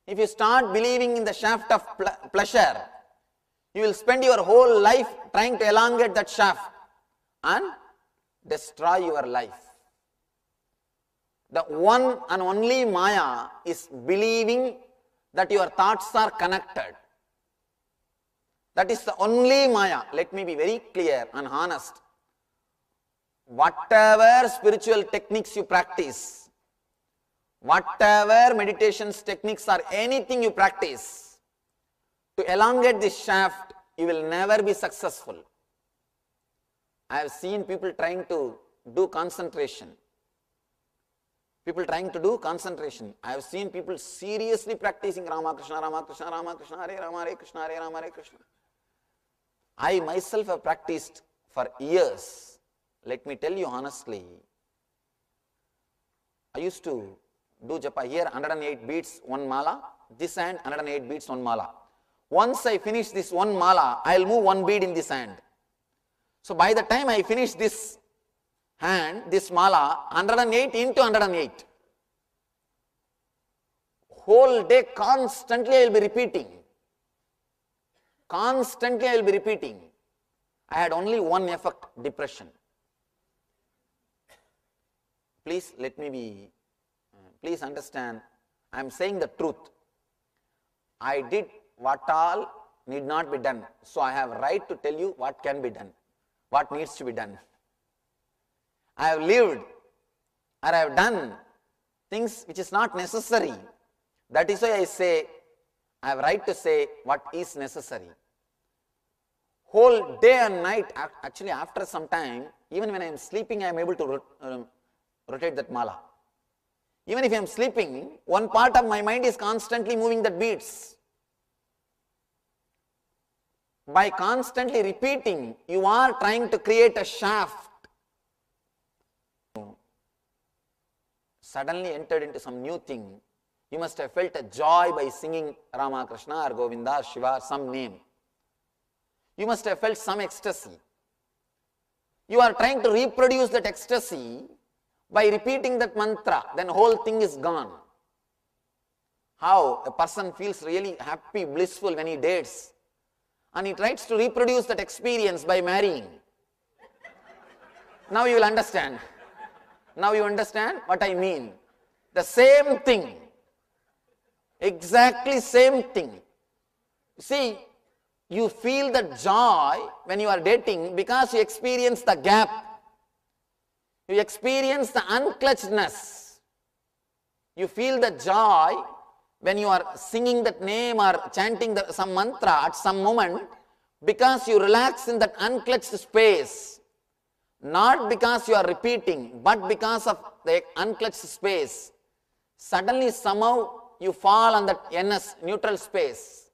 If you start believing in the shaft of pleasure, you will spend your whole life trying to elongate that shaft and destroy your life. The one and only Maya is believing that your thoughts are connected. That is the only Maya. Let me be very clear and honest. Whatever spiritual techniques you practice, whatever meditations techniques or anything you practice, to elongate this shaft, you will never be successful. I have seen people trying to do concentration. People trying to do concentration. I have seen people seriously practicing Rama Krishna, Rama Krishna, Rama Krishna, Hare Rama, Hare Krishna, Hare Rama, Hare Krishna. I myself have practiced for years. Let me tell you honestly, I used to do japa here, 108 beats, one mala. This hand, 108 beats, one mala. Once I finish this one mala, I will move one bead in this hand. So by the time I finish this hand, this mala, 108 into 108. Whole day constantly I will be repeating. Constantly I will be repeating. I had only one effect, depression. Please let me be, please understand, I am saying the truth. I did what all need not be done. So I have right to tell you what can be done, what needs to be done. I have lived or I have done things which is not necessary. That is why I say, I have right to say what is necessary. Whole day and night, actually after some time, even when I am sleeping, I am able to rotate that mala. Even if I am sleeping, one part of my mind is constantly moving that beats. By constantly repeating, you are trying to create a shaft. Suddenly entered into some new thing. You must have felt a joy by singing Rama, Krishna or Govinda or Shiva, some name. You must have felt some ecstasy. You are trying to reproduce that ecstasy by repeating that mantra, then whole thing is gone. How a person feels really happy, blissful when he dates, and he tries to reproduce that experience by marrying. Now you will understand. Now you understand what I mean. The same thing. Exactly same thing. See, you feel the joy when you are dating because you experience the gap. You experience the unclutchedness. You feel the joy when you are singing that name or chanting some mantra at some moment because you relax in that unclutched space. Not because you are repeating, but because of the unclutched space. Suddenly somehow you fall on that NS, neutral space.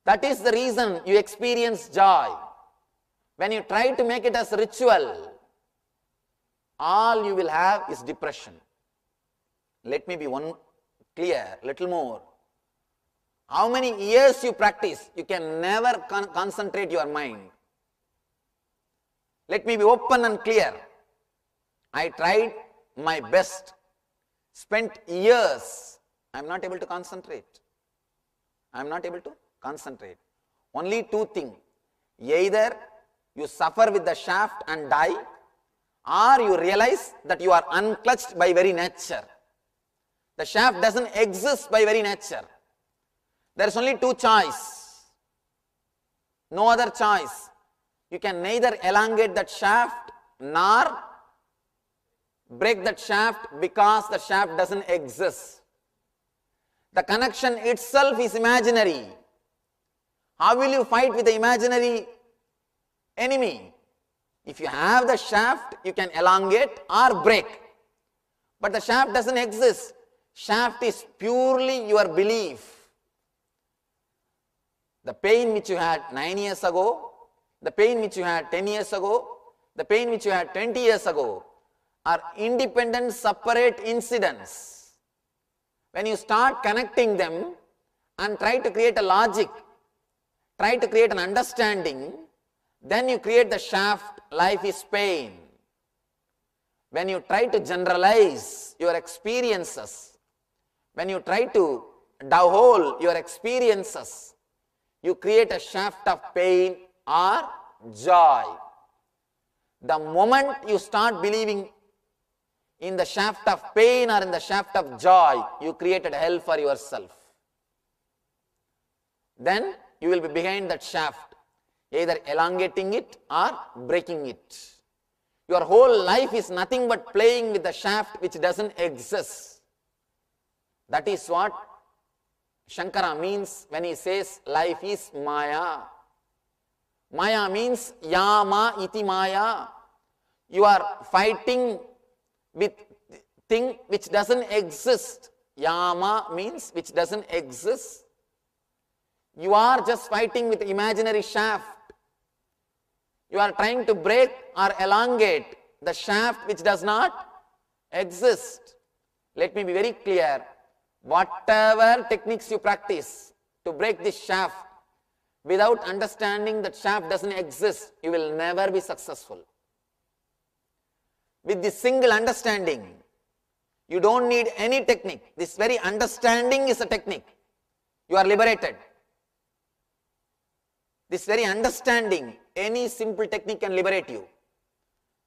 That is the reason you experience joy. When you try to make it as ritual, all you will have is depression. Let me be one clear, little more. How many years you practice, you can never concentrate your mind. Let me be open and clear. I tried my best, spent years, I am not able to concentrate. I am not able to concentrate. Only two things. Either you suffer with the shaft and die, or you realize that you are unclutched by very nature. The shaft doesn't exist by very nature. There is only two choices. No other choice. You can neither elongate that shaft nor break that shaft because the shaft doesn't exist. The connection itself is imaginary. How will you fight with the imaginary enemy? If you have the shaft, you can elongate or break. But the shaft doesn't exist. Shaft is purely your belief. The pain which you had 9 years ago, the pain which you had 10 years ago, the pain which you had 20 years ago are independent, separate incidents. When you start connecting them and try to create a logic, try to create an understanding, then you create the shaft, life is pain. When you try to generalize your experiences, when you try to dovehole your experiences, you create a shaft of pain or joy. The moment you start believing in the shaft of pain or in the shaft of joy, you created hell for yourself. Then you will be behind that shaft, either elongating it or breaking it. Your whole life is nothing but playing with the shaft which doesn't exist. That is what Shankara means when he says life is Maya. Maya means Yama iti Maya. You are fighting with thing which doesn't exist. Yama means which doesn't exist. You are just fighting with imaginary shaft. You are trying to break or elongate the shaft which does not exist. Let me be very clear. Whatever techniques you practice to break this shaft, without understanding that shaft doesn't exist, you will never be successful. With this single understanding, you don't need any technique. This very understanding is a technique. You are liberated. This very understanding, any simple technique can liberate you.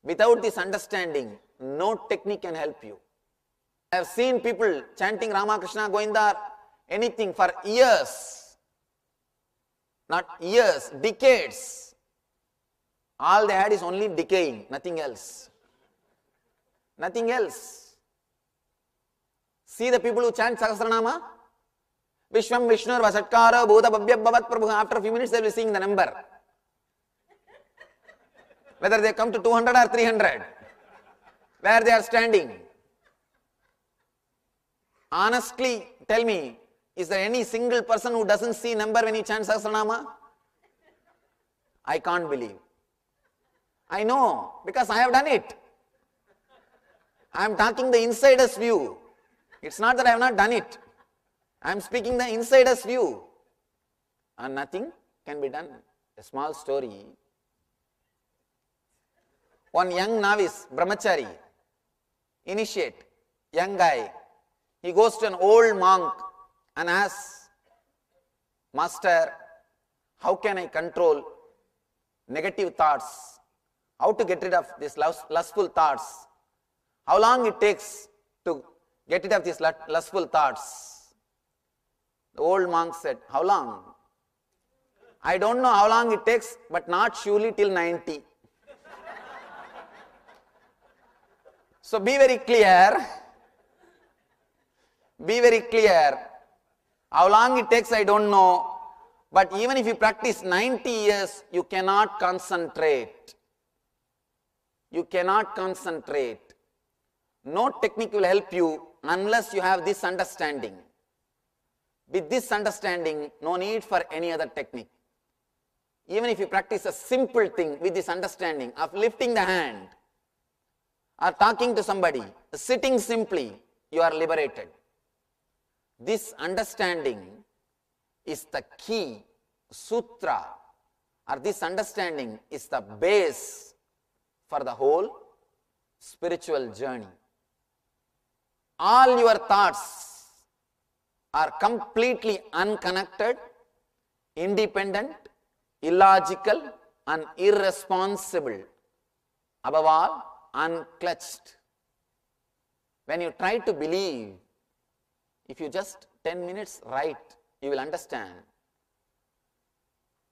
Without this understanding, no technique can help you. I have seen people chanting Rama, Krishna, Govinda, anything for years. Not years, decades. All they had is only decaying, nothing else. Nothing else. See the people who chant Sahasranama? Vishwam Vishnur Vasatkara Bhuta Bhabhyam Bhavat Prabhu. After a few minutes they will be seeing the number. Whether they come to 200 or 300. Where they are standing. Honestly, tell me, is there any single person who doesn't see number when he chants Sahasranama? I can't believe. I know, because I have done it. I am talking the insider's view. It's not that I have not done it. I am speaking the insider's view. And nothing can be done. A small story. One young novice, brahmachari, initiate, young guy, he goes to an old monk and asks, Master, how can I control negative thoughts? How to get rid of these lustful thoughts? How long it takes to get rid of these lustful thoughts? The old monk said, how long? I don't know how long it takes, but not surely till 90. So be very clear. Be very clear. How long it takes, I don't know. But even if you practice 90 years, you cannot concentrate. You cannot concentrate. No technique will help you unless you have this understanding. With this understanding, no need for any other technique. Even if you practice a simple thing with this understanding of lifting the hand or talking to somebody, sitting simply, you are liberated. This understanding is the key sutra, or this understanding is the base for the whole spiritual journey. All your thoughts are completely unconnected, independent, illogical and irresponsible. Above all, unclutched. When you try to believe, if you just 10 minutes write, you will understand.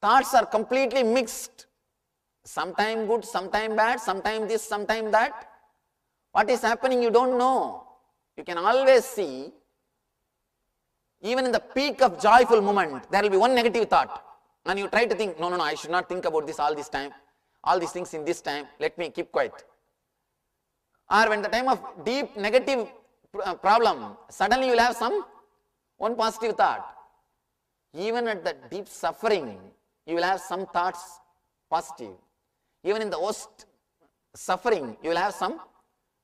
Thoughts are completely mixed. Sometime good, sometime bad, sometime this, sometime that. What is happening you don't know. You can always see, even in the peak of joyful moment, there will be one negative thought. And you try to think, no, I should not think about this all this time. All these things in this time, let me keep quiet. Or when the time of deep negative problem, suddenly you will have one positive thought. Even at the deep suffering, you will have some thoughts positive. Even in the worst suffering, you will have some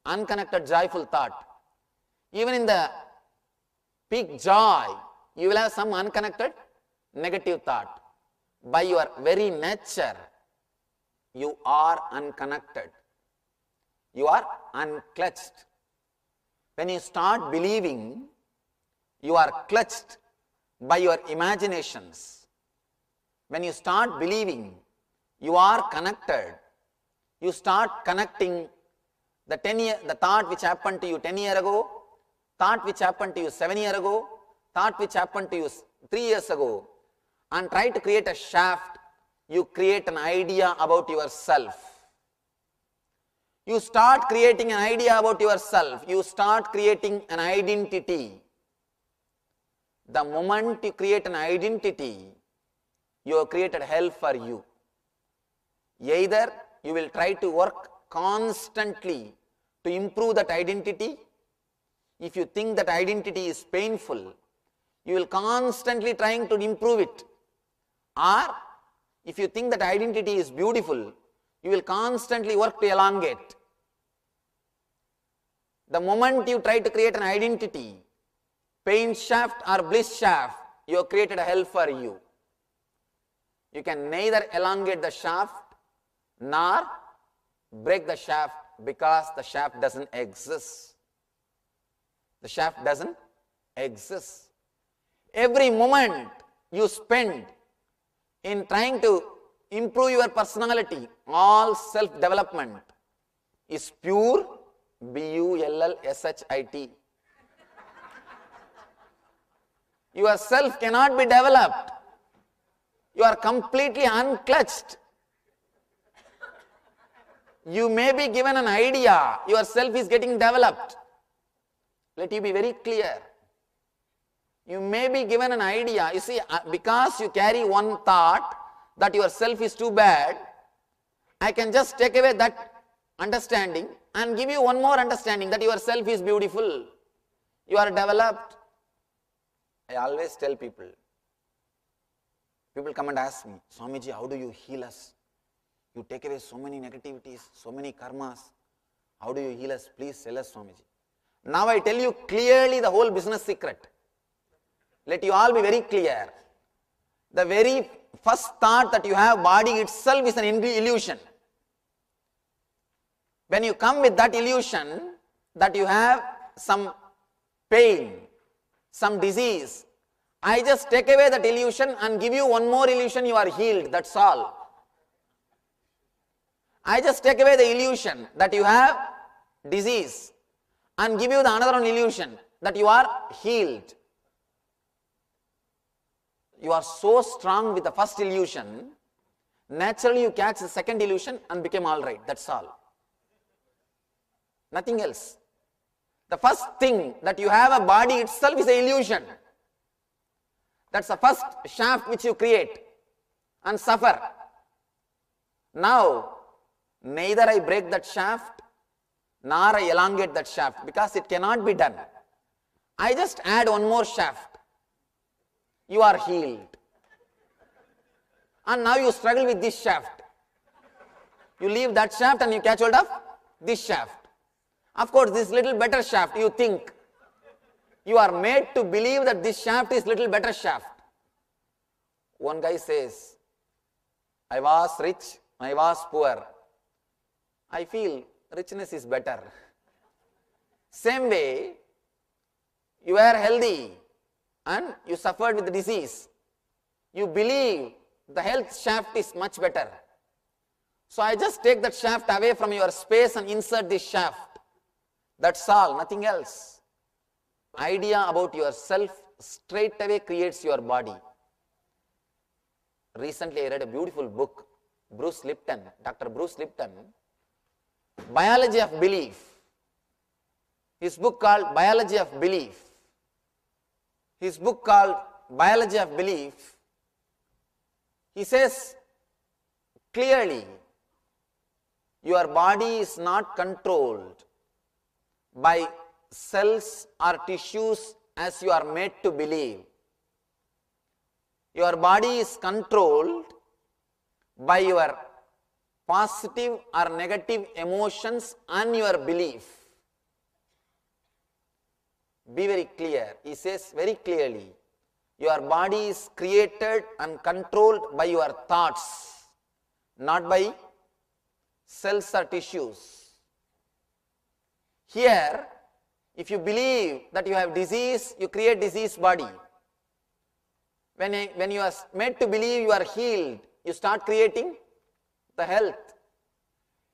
unconnected joyful thought. Even in the peak joy, you will have some unconnected negative thought. By your very nature, you are unconnected. You are unclutched. When you start believing, you are clutched by your imaginations. When you start believing, you are connected. You start connecting the thought which happened to you 10 years ago, thought which happened to you 7 years ago, thought which happened to you 3 years ago, and try to create a shaft. You create an idea about yourself. You start creating an idea about yourself. You start creating an identity. The moment you create an identity, you have created hell for you. Either you will try to work constantly to improve that identity. If you think that identity is painful, you will constantly trying to improve it. Or if you think that identity is beautiful, you will constantly work to elongate. The moment you try to create an identity, pain shaft or bliss shaft, you have created a hell for you. You can neither elongate the shaft nor break the shaft because the shaft doesn't exist. The shaft doesn't exist. Every moment you spend in trying to improve your personality, all self-development is pure bullshit. Your self cannot be developed. You are completely unclutched. You may be given an idea, yourself is getting developed. Let you be very clear. You may be given an idea, you see, because you carry one thought that yourself is too bad, I can just take away that understanding and give you one more understanding that yourself is beautiful. You are developed. I always tell people come and ask me, Swamiji, how do you heal us? You take away so many negativities, so many karmas. How do you heal us? Please tell us, Swamiji. Now I tell you clearly the whole business secret. Let you all be very clear. The very first thought that you have, body itself is an illusion. When you come with that illusion that you have some pain, some disease, I just take away that illusion and give you one more illusion, you are healed, that's all. I just take away the illusion that you have disease and give you the another one illusion that you are healed. You are so strong with the first illusion, naturally you catch the second illusion and become all right, that's all. Nothing else. The first thing that you have a body itself is an illusion. That's the first shaft which you create and suffer. Now, neither I break that shaft nor I elongate that shaft because it cannot be done. I just add one more shaft. You are healed. And now you struggle with this shaft. You leave that shaft and you catch hold of this shaft. Of course, this little better shaft, you think. You are made to believe that this shaft is little better shaft. One guy says, I was rich, I was poor. I feel richness is better. Same way, you are healthy and you suffered with the disease. You believe the health shaft is much better. So I just take that shaft away from your space and insert this shaft. That's all, nothing else. Idea about yourself straight away creates your body. Recently I read a beautiful book, Dr. Bruce Lipton, Biology of Belief. His book called Biology of Belief. His book called Biology of Belief, he says clearly, your body is not controlled by cells or tissues as you are made to believe. Your body is controlled by your positive or negative emotions and your belief. Be very clear. He says very clearly, your body is created and controlled by your thoughts, not by cells or tissues. Here, if you believe that you have disease, you create disease body. When you are made to believe you are healed, you start creating the health.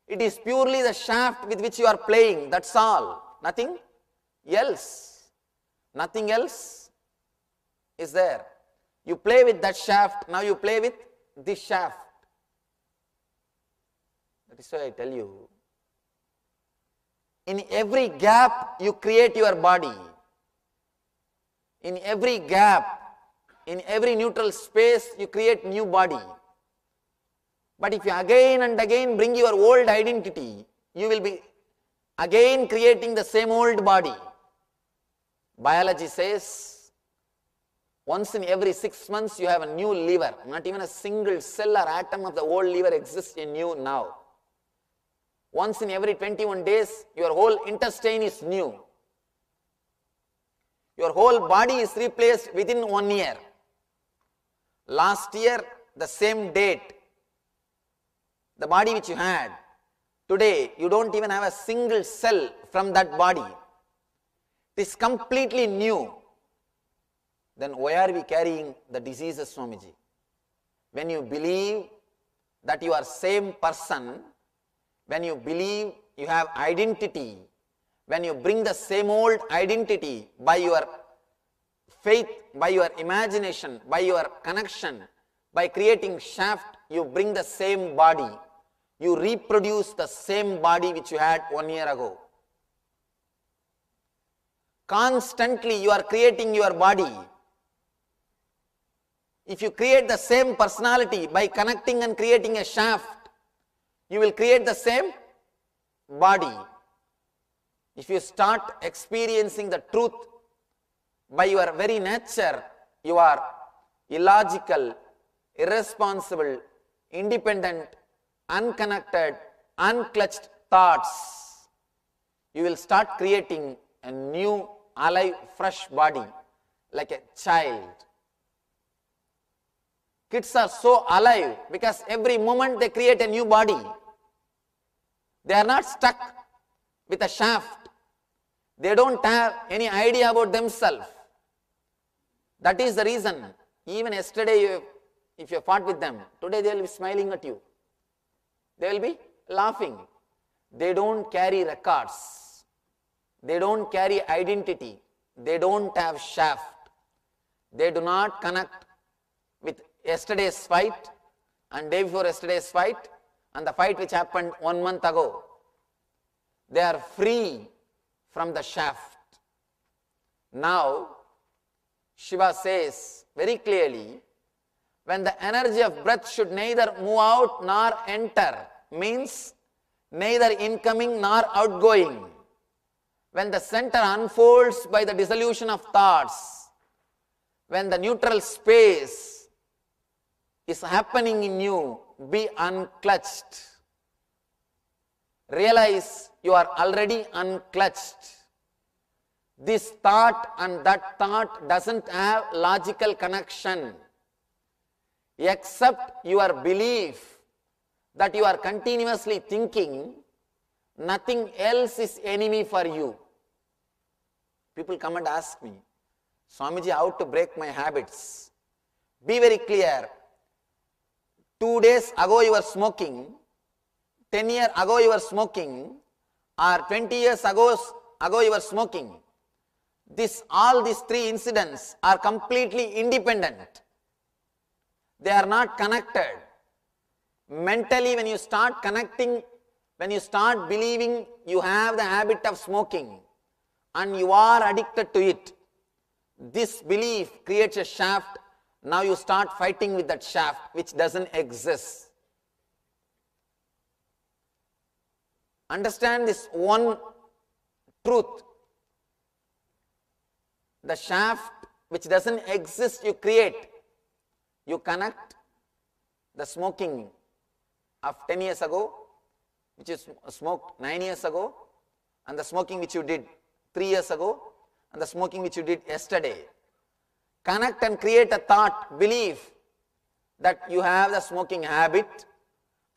It is purely the shaft with which you are playing, that's all. Nothing else. Nothing else is there. You play with that shaft, now you play with this shaft. That is why I tell you, in every gap you create your body. In every gap, in every neutral space you create new body. But if you again and again bring your old identity, you will be again creating the same old body. Biology says once in every 6 months you have a new liver. Not even a single cell or atom of the old liver exists in you now. Once in every 21 days your whole intestine is new. Your whole body is replaced within 1 year. Last year, the same date, the body which you had, today you don't even have a single cell from that body. It is completely new. Then why are we carrying the diseases, Swamiji? When you believe that you are same person, when you believe you have identity, when you bring the same old identity by your faith, by your imagination, by your connection, by creating shaft, you bring the same body. You reproduce the same body which you had 1 year ago. Constantly you are creating your body. If you create the same personality by connecting and creating a shaft, you will create the same body. If you start experiencing the truth by your very nature, you are illogical, irresponsible, independent, unconnected, unclutched thoughts, you will start creating a new, alive, fresh body like a child. Kids are so alive because every moment they create a new body. They are not stuck with a shaft. They don't have any idea about themselves. That is the reason. Even yesterday, if you fought with them, today they will be smiling at you. They will be laughing. They don't carry records. They don't carry identity. They don't have shaft. They do not connect with yesterday's fight and day before yesterday's fight and the fight which happened 1 month ago. They are free from the shaft. Now, Shiva says very clearly, when the energy of breath should neither move out nor enter, means neither incoming nor outgoing. When the center unfolds by the dissolution of thoughts, when the neutral space is happening in you, be unclutched. Realize you are already unclutched. This thought and that thought doesn't have logical connection, except your belief that you are continuously thinking. Nothing else is enemy for you. People come and ask me, Swamiji, how to break my habits? Be very clear. 2 days ago you were smoking, 10 years ago you were smoking, or 20 years ago you were smoking. All these 3 incidents are completely independent. They are not connected. Mentally, when you start connecting, when you start believing you have the habit of smoking and you are addicted to it, this belief creates a shaft. Now you start fighting with that shaft which doesn't exist. Understand this one truth. The shaft which doesn't exist, you create. You connect the smoking of 10 years ago, which you smoked 9 years ago, and the smoking which you did 3 years ago, and the smoking which you did yesterday. Connect and create a thought, belief that you have the smoking habit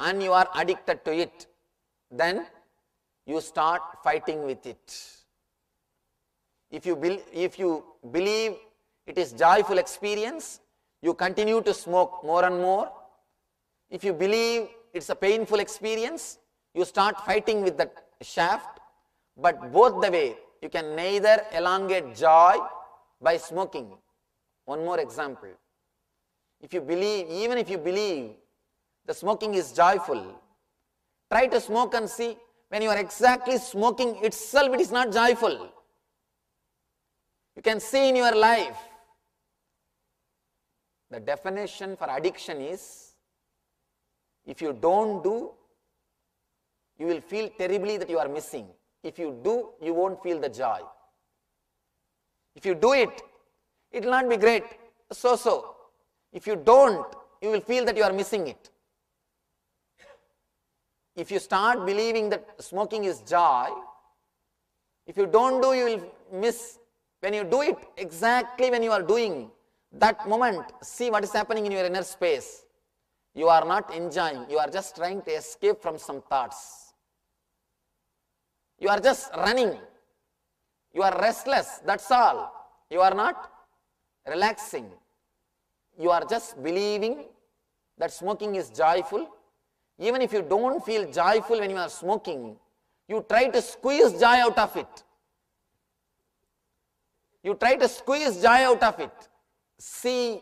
and you are addicted to it. Then you start fighting with it. If you believe it is joyful experience, you continue to smoke more and more. If you believe it's a painful experience, you start fighting with that shaft. But both the way, you can neither elongate joy by smoking. One more example. Even if you believe the smoking is joyful, try to smoke and see. When you are exactly smoking itself, it is not joyful. You can see in your life. The definition for addiction is, if you don't do you will feel terribly that you are missing. If you do, you won't feel the joy. If you do it, it will not be great, so. If you don't, you will feel that you are missing it. If you start believing that smoking is joy, if you don't do, you will miss. When you do it, exactly when you are doing, that moment, see what is happening in your inner space. You are not enjoying, you are just trying to escape from some thoughts. You are just running. You are restless, that's all. You are not relaxing. You are just believing that smoking is joyful. Even if you don't feel joyful when you are smoking, you try to squeeze joy out of it. You try to squeeze joy out of it. See,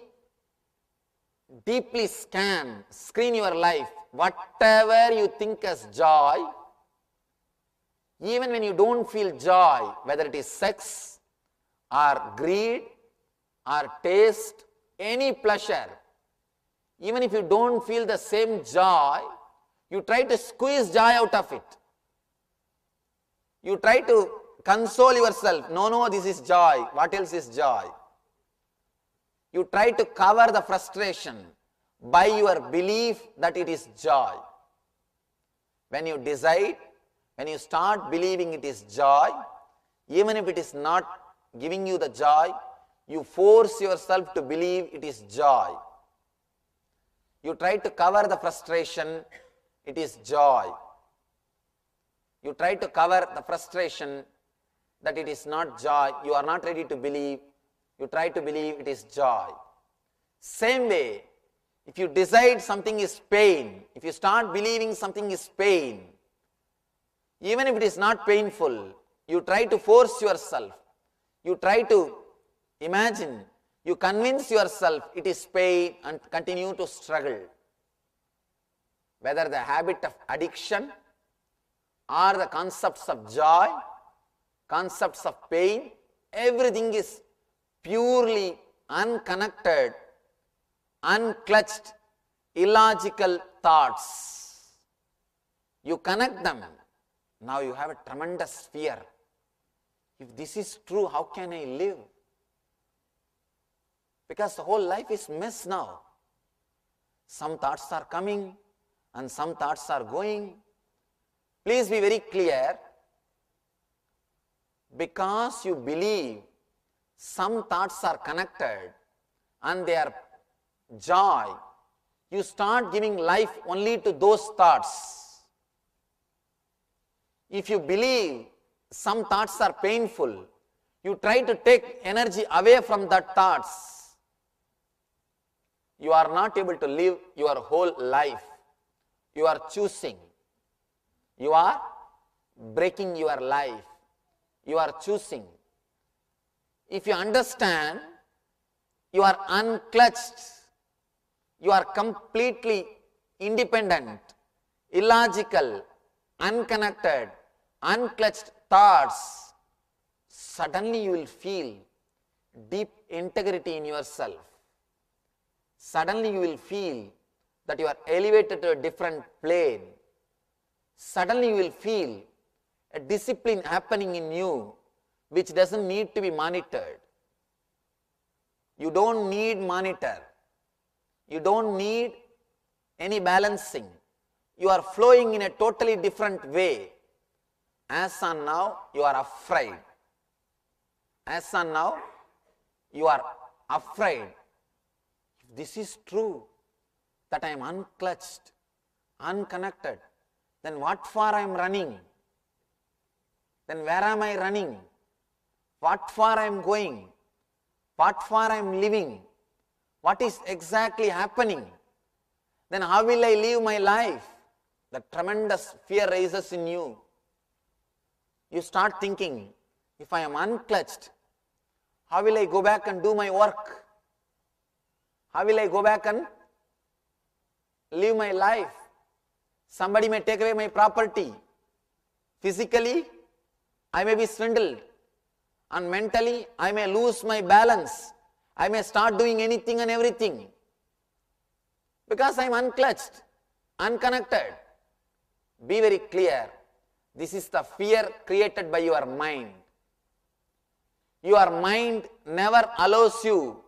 deeply screen your life. Whatever you think as joy, even when you don't feel joy, whether it is sex or greed or taste, any pleasure, even if you don't feel the same joy, you try to squeeze joy out of it. You try to console yourself. No, this is joy. What else is joy? You try to cover the frustration by your belief that it is joy. When you decide, when you start believing it is joy, even if it is not giving you the joy, you force yourself to believe it is joy. You try to cover the frustration, it is joy. You try to cover the frustration that it is not joy, you are not ready to believe, you try to believe it is joy. Same way, if you decide something is pain, if you start believing something is pain, even if it is not painful, you try to force yourself, you try to imagine, you convince yourself it is pain and continue to struggle. Whether the habit of addiction or the concepts of joy, concepts of pain, everything is purely unconnected, unclutched, illogical thoughts. You connect them. Now you have a tremendous fear. If this is true, how can I live? Because the whole life is mess now. Some thoughts are coming and some thoughts are going. Please be very clear. Because you believe some thoughts are connected and they are joy, you start giving life only to those thoughts. If you believe some thoughts are painful, you try to take energy away from that thoughts. You are not able to live your whole life. You are choosing. You are breaking your life. You are choosing. If you understand, you are unclutched. You are completely independent, illogical, unconnected, unclutched thoughts. Suddenly you will feel deep integrity in yourself. Suddenly you will feel that you are elevated to a different plane. Suddenly you will feel a discipline happening in you which doesn't need to be monitored. You don't need monitor. You don't need any balancing. You are flowing in a totally different way. As on now, you are afraid. As on now, you are afraid. If this is true, that I am unclutched, unconnected, then what for I am running? Then where am I running? What for I am going? What for I am living? What is exactly happening? Then how will I live my life? The tremendous fear rises in you. You start thinking, if I am unclutched, how will I go back and do my work? How will I go back and live my life? Somebody may take away my property. Physically, I may be swindled. And mentally, I may lose my balance. I may start doing anything and everything. Because I am unclutched, unconnected. Be very clear. This is the fear created by your mind. Your mind never allows you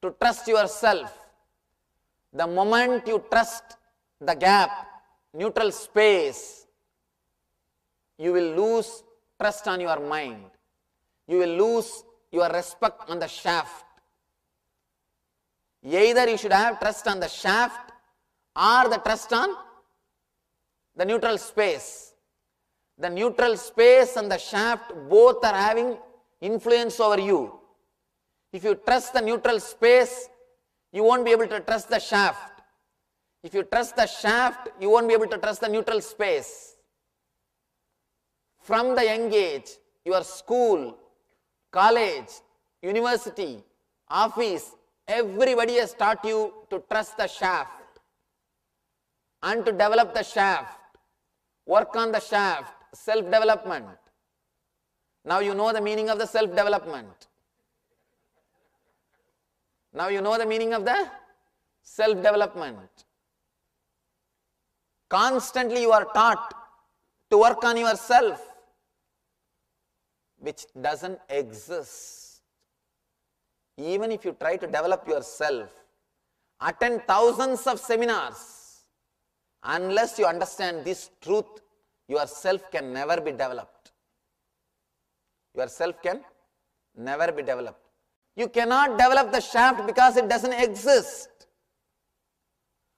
to trust yourself. The moment you trust the gap, neutral space, you will lose trust on your mind. You will lose your respect on the shaft. Either you should have trust on the shaft or the trust on the neutral space. The neutral space and the shaft both are having influence over you. If you trust the neutral space, you won't be able to trust the shaft. If you trust the shaft, you won't be able to trust the neutral space. From the young age, your school, college, university, office, everybody has taught you to trust the shaft and to develop the shaft, work on the shaft, self-development. Now you know the meaning of the self-development. Now you know the meaning of the self-development. Constantly you are taught to work on yourself, which doesn't exist. Even if you try to develop yourself, attend thousands of seminars, unless you understand this truth, yourself can never be developed. Yourself can never be developed. You cannot develop the shaft because it doesn't exist.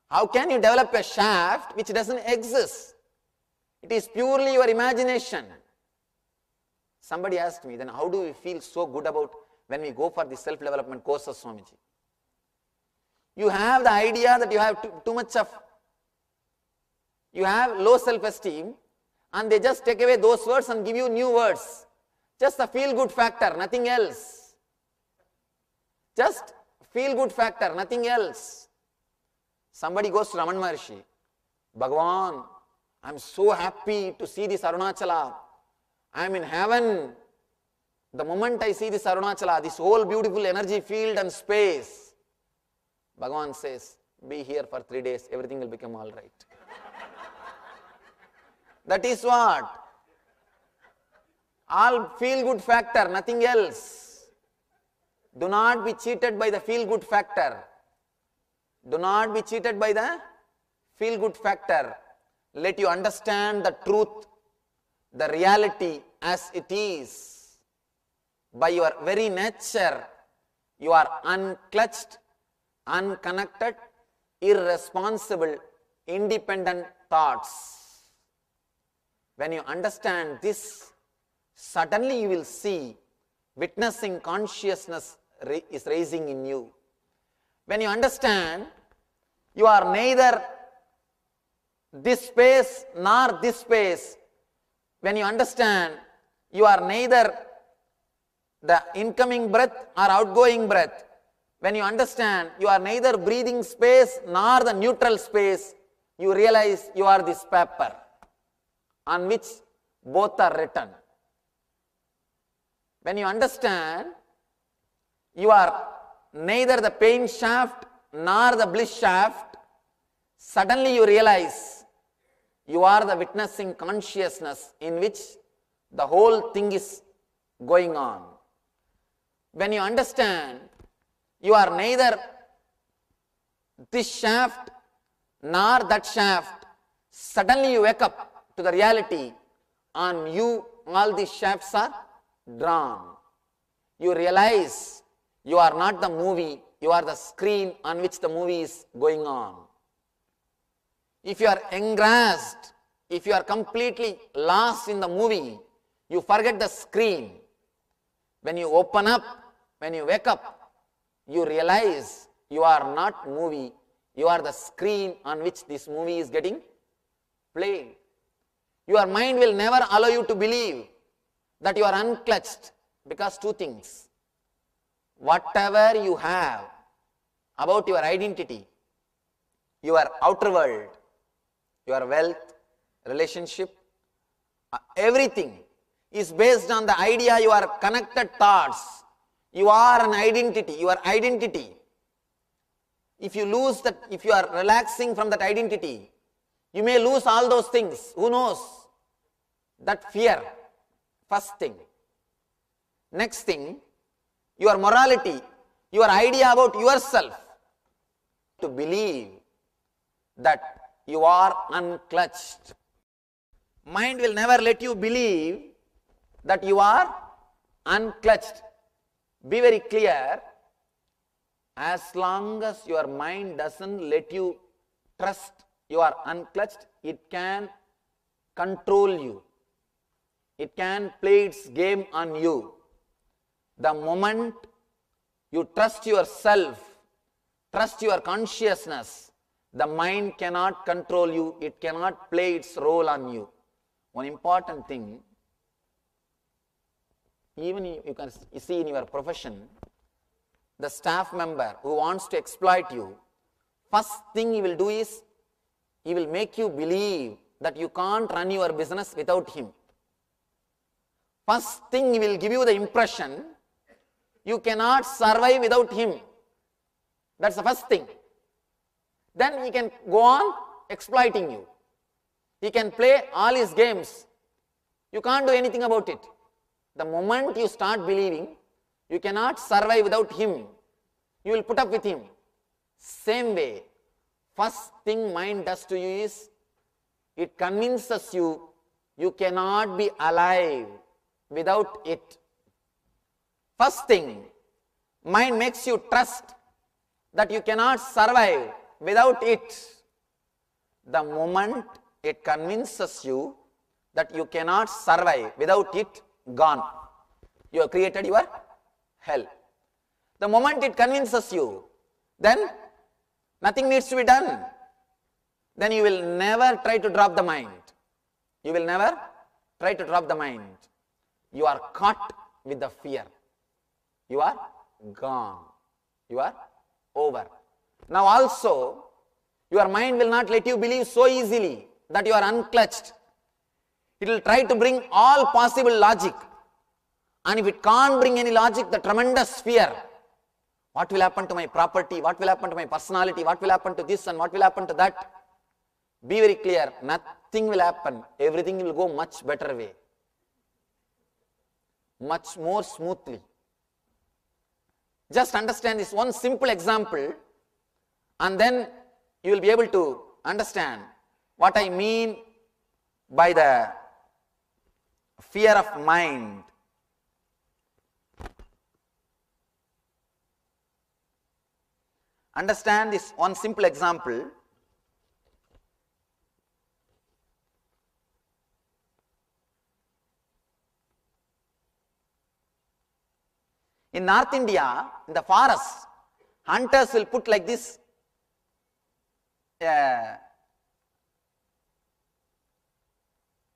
How can you develop a shaft which doesn't exist? It is purely your imagination. Somebody asked me, then how do we feel so good about when we go for the self-development courses, Swamiji? You have the idea that you have too much of, you have low self-esteem, and they just take away those words and give you new words. Just the feel-good factor, nothing else. Just feel-good factor, nothing else. Somebody goes to Raman Maharshi, Bhagavan, I am so happy to see this Arunachala. I am in heaven. The moment I see this Arunachala, this whole beautiful energy field and space, Bhagavan says, be here for 3 days, everything will become all right. That is what? All feel-good factor, nothing else. Do not be cheated by the feel-good factor. Do not be cheated by the feel-good factor. Let you understand the truth, the reality as it is. By your very nature, you are unclutched, unconnected, irresponsible, independent thoughts. When you understand this, suddenly you will see witnessing consciousness is raising in you. When you understand, you are neither this space nor this space. When you understand, you are neither the incoming breath or outgoing breath. When you understand, you are neither breathing space nor the neutral space, you realize you are this paper on which both are written. When you understand, you are neither the pain shaft nor the bliss shaft, suddenly you realize you are the witnessing consciousness in which the whole thing is going on. When you understand, you are neither this shaft nor that shaft, suddenly you wake up to the reality, on you all these shafts are drawn. You realize you are not the movie, you are the screen on which the movie is going on. If you are engrossed, if you are completely lost in the movie, you forget the screen. When you open up, when you wake up, you realize you are not movie, you are the screen on which this movie is getting played. Your mind will never allow you to believe that you are unclutched, because two things. Whatever you have about your identity, your outer world, your wealth, relationship, everything is based on the idea you are connected thoughts. You are an identity, your identity. If you lose that, if you are relaxing from that identity, You may lose all those things. Who knows? That fear, first thing. Next thing, your morality, your idea about yourself. To believe that you are unclutched. Mind will never let you believe that you are unclutched. Be very clear. As long as your mind doesn't let you trust you are unclutched, it can control you. It can play its game on you. The moment you trust yourself, trust your consciousness, the mind cannot control you, it cannot play its role on you. One important thing, even you can see in your profession, the staff member who wants to exploit you, first thing he will do is, he will make you believe that you can't run your business without him. First thing he will give you the impression, you cannot survive without him. That's the first thing. Then he can go on exploiting you. He can play all his games. You can't do anything about it. The moment you start believing you cannot survive without him, you will put up with him. Same way, first thing mind does to you is, it convinces you, you cannot be alive without it. First thing, mind makes you trust that you cannot survive without it. The moment it convinces you that you cannot survive without it, gone. You have created your hell. The moment it convinces you, then nothing needs to be done. Then you will never try to drop the mind. You will never try to drop the mind. You are caught with the fear. You are gone. You are over. Now also, your mind will not let you believe so easily that you are unclutched. It will try to bring all possible logic. And if it can't bring any logic, the tremendous fear. What will happen to my property? What will happen to my personality? What will happen to this and what will happen to that? Be very clear. Nothing will happen. Everything will go much better way. Much more smoothly. Just understand this one simple example and then you will be able to understand what I mean by the fear of mind. Understand this one simple example. In North India, in the forest, hunters will put like this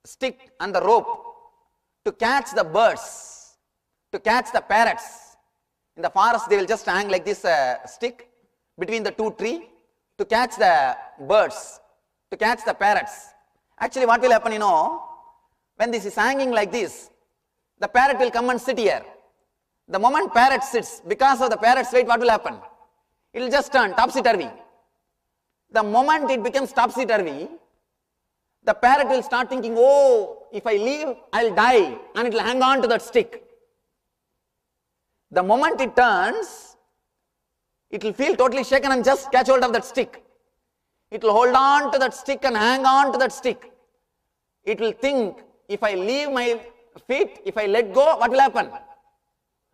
stick and the rope to catch the birds, to catch the parrots. In the forest, they will just hang like this stick between the two trees to catch the birds, to catch the parrots. Actually, what will happen, when this is hanging like this, the parrot will come and sit here. The moment parrot sits, because of the parrot's weight, what will happen? It will just turn topsy-turvy. The moment it becomes topsy-turvy, the parrot will start thinking, oh, if I leave, I will die, and it will hang on to that stick. The moment it turns, it will feel totally shaken and just catch hold of that stick. It will hold on to that stick and hang on to that stick. It will think, if I leave my feet, if I let go, what will happen?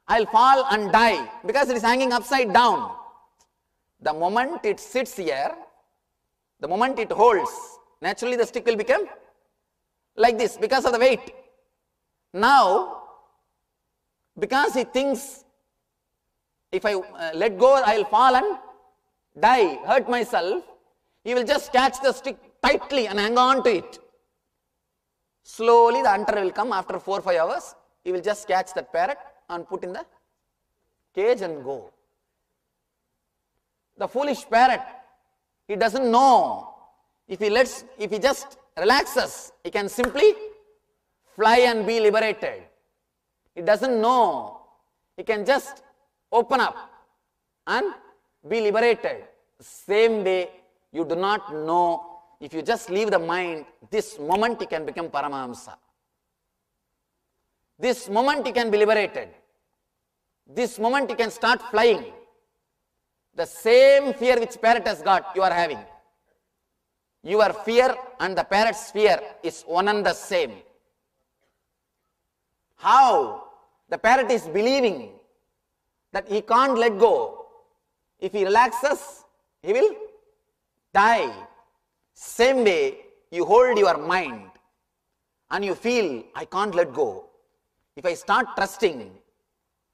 I will fall and die because it is hanging upside down. The moment it sits here, the moment it holds, naturally the stick will become like this because of the weight. Now, because he thinks, if I let go, I will fall and die, hurt myself, he will just catch the stick tightly and hang on to it. Slowly the hunter will come after 4 or 5 hours, he will just catch that parrot and put in the cage and go. The foolish parrot, he doesn't know. If he just relaxes, he can simply fly and be liberated. He doesn't know. He can just open up and be liberated. Same way, you do not know if you just leave the mind, this moment you can become Paramahamsa. This moment you can be liberated. This moment you can start flying. The same fear which parrot has got, you are having. Your fear and the parrot's fear is one and the same. How? The parrot is believing that he can't let go. If he relaxes, he will die. Same way, you hold your mind and you feel, I can't let go. If I start trusting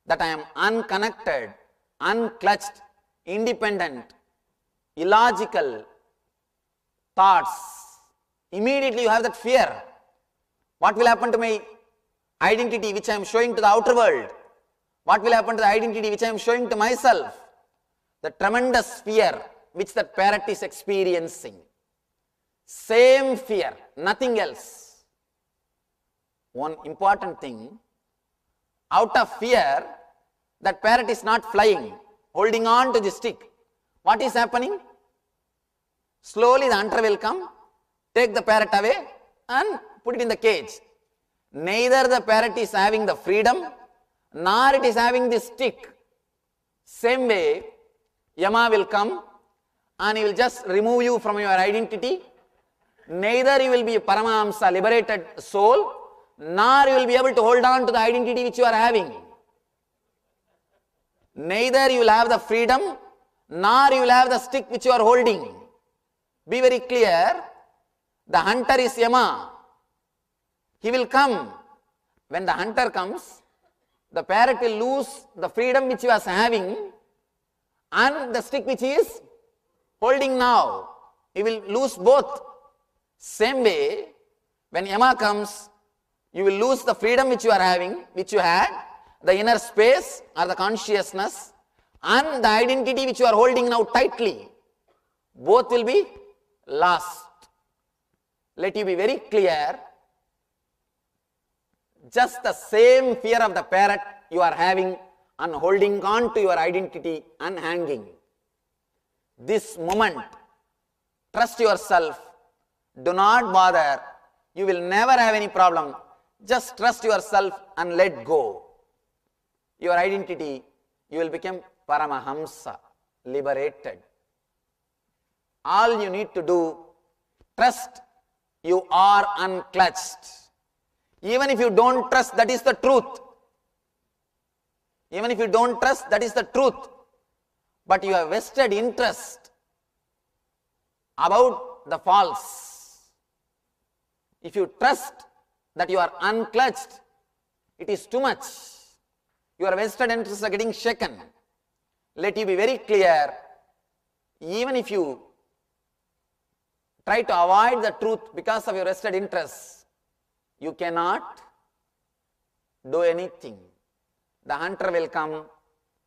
that I am unconnected, unclutched, independent, illogical thoughts, immediately you have that fear. What will happen to my identity which I am showing to the outer world? What will happen to the identity which I am showing to myself? The tremendous fear which that parrot is experiencing. Same fear, nothing else. One important thing, out of fear, that parrot is not flying, holding on to the stick. What is happening? Slowly the hunter will come, take the parrot away and put it in the cage. Neither the parrot is having the freedom, nor it is having the stick. Same way, Yama will come and he will just remove you from your identity. Neither you will be a Paramahamsa, liberated soul, nor you will be able to hold on to the identity which you are having. Neither you will have the freedom, nor you will have the stick which you are holding. Be very clear, the hunter is Yama. He will come. When the hunter comes, the parrot will lose the freedom which he was having and the stick which he is holding now. He will lose both. Same way, when Yama comes, you will lose the freedom which you are having, which you had, the inner space or the consciousness, and the identity which you are holding now tightly. Both will be lost. Let you be very clear, just the same fear of the parrot you are having and holding on to your identity and hanging. This moment, trust yourself, do not bother, you will never have any problem. Just trust yourself and let go. Your identity, you will become Paramahamsa, liberated. All you need to do, trust you are unclutched. Even if you don't trust, that is the truth. Even if you don't trust, that is the truth. But you have vested interest about the false. If you trust that you are unclutched, it is too much. Your vested interests are getting shaken. Let you be very clear, even if you try to avoid the truth because of your vested interests, you cannot do anything. The hunter will come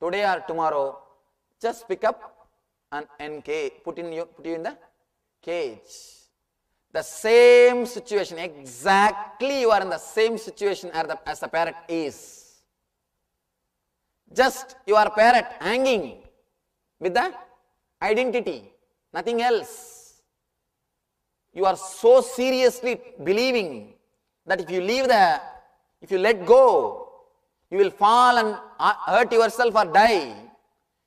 today or tomorrow, just pick up an NK, put you in the cage. The same situation, exactly you are in the same situation as the parrot is. Just you are parrot hanging with the identity, nothing else. You are so seriously believing that if you let go, you will fall and hurt yourself or die.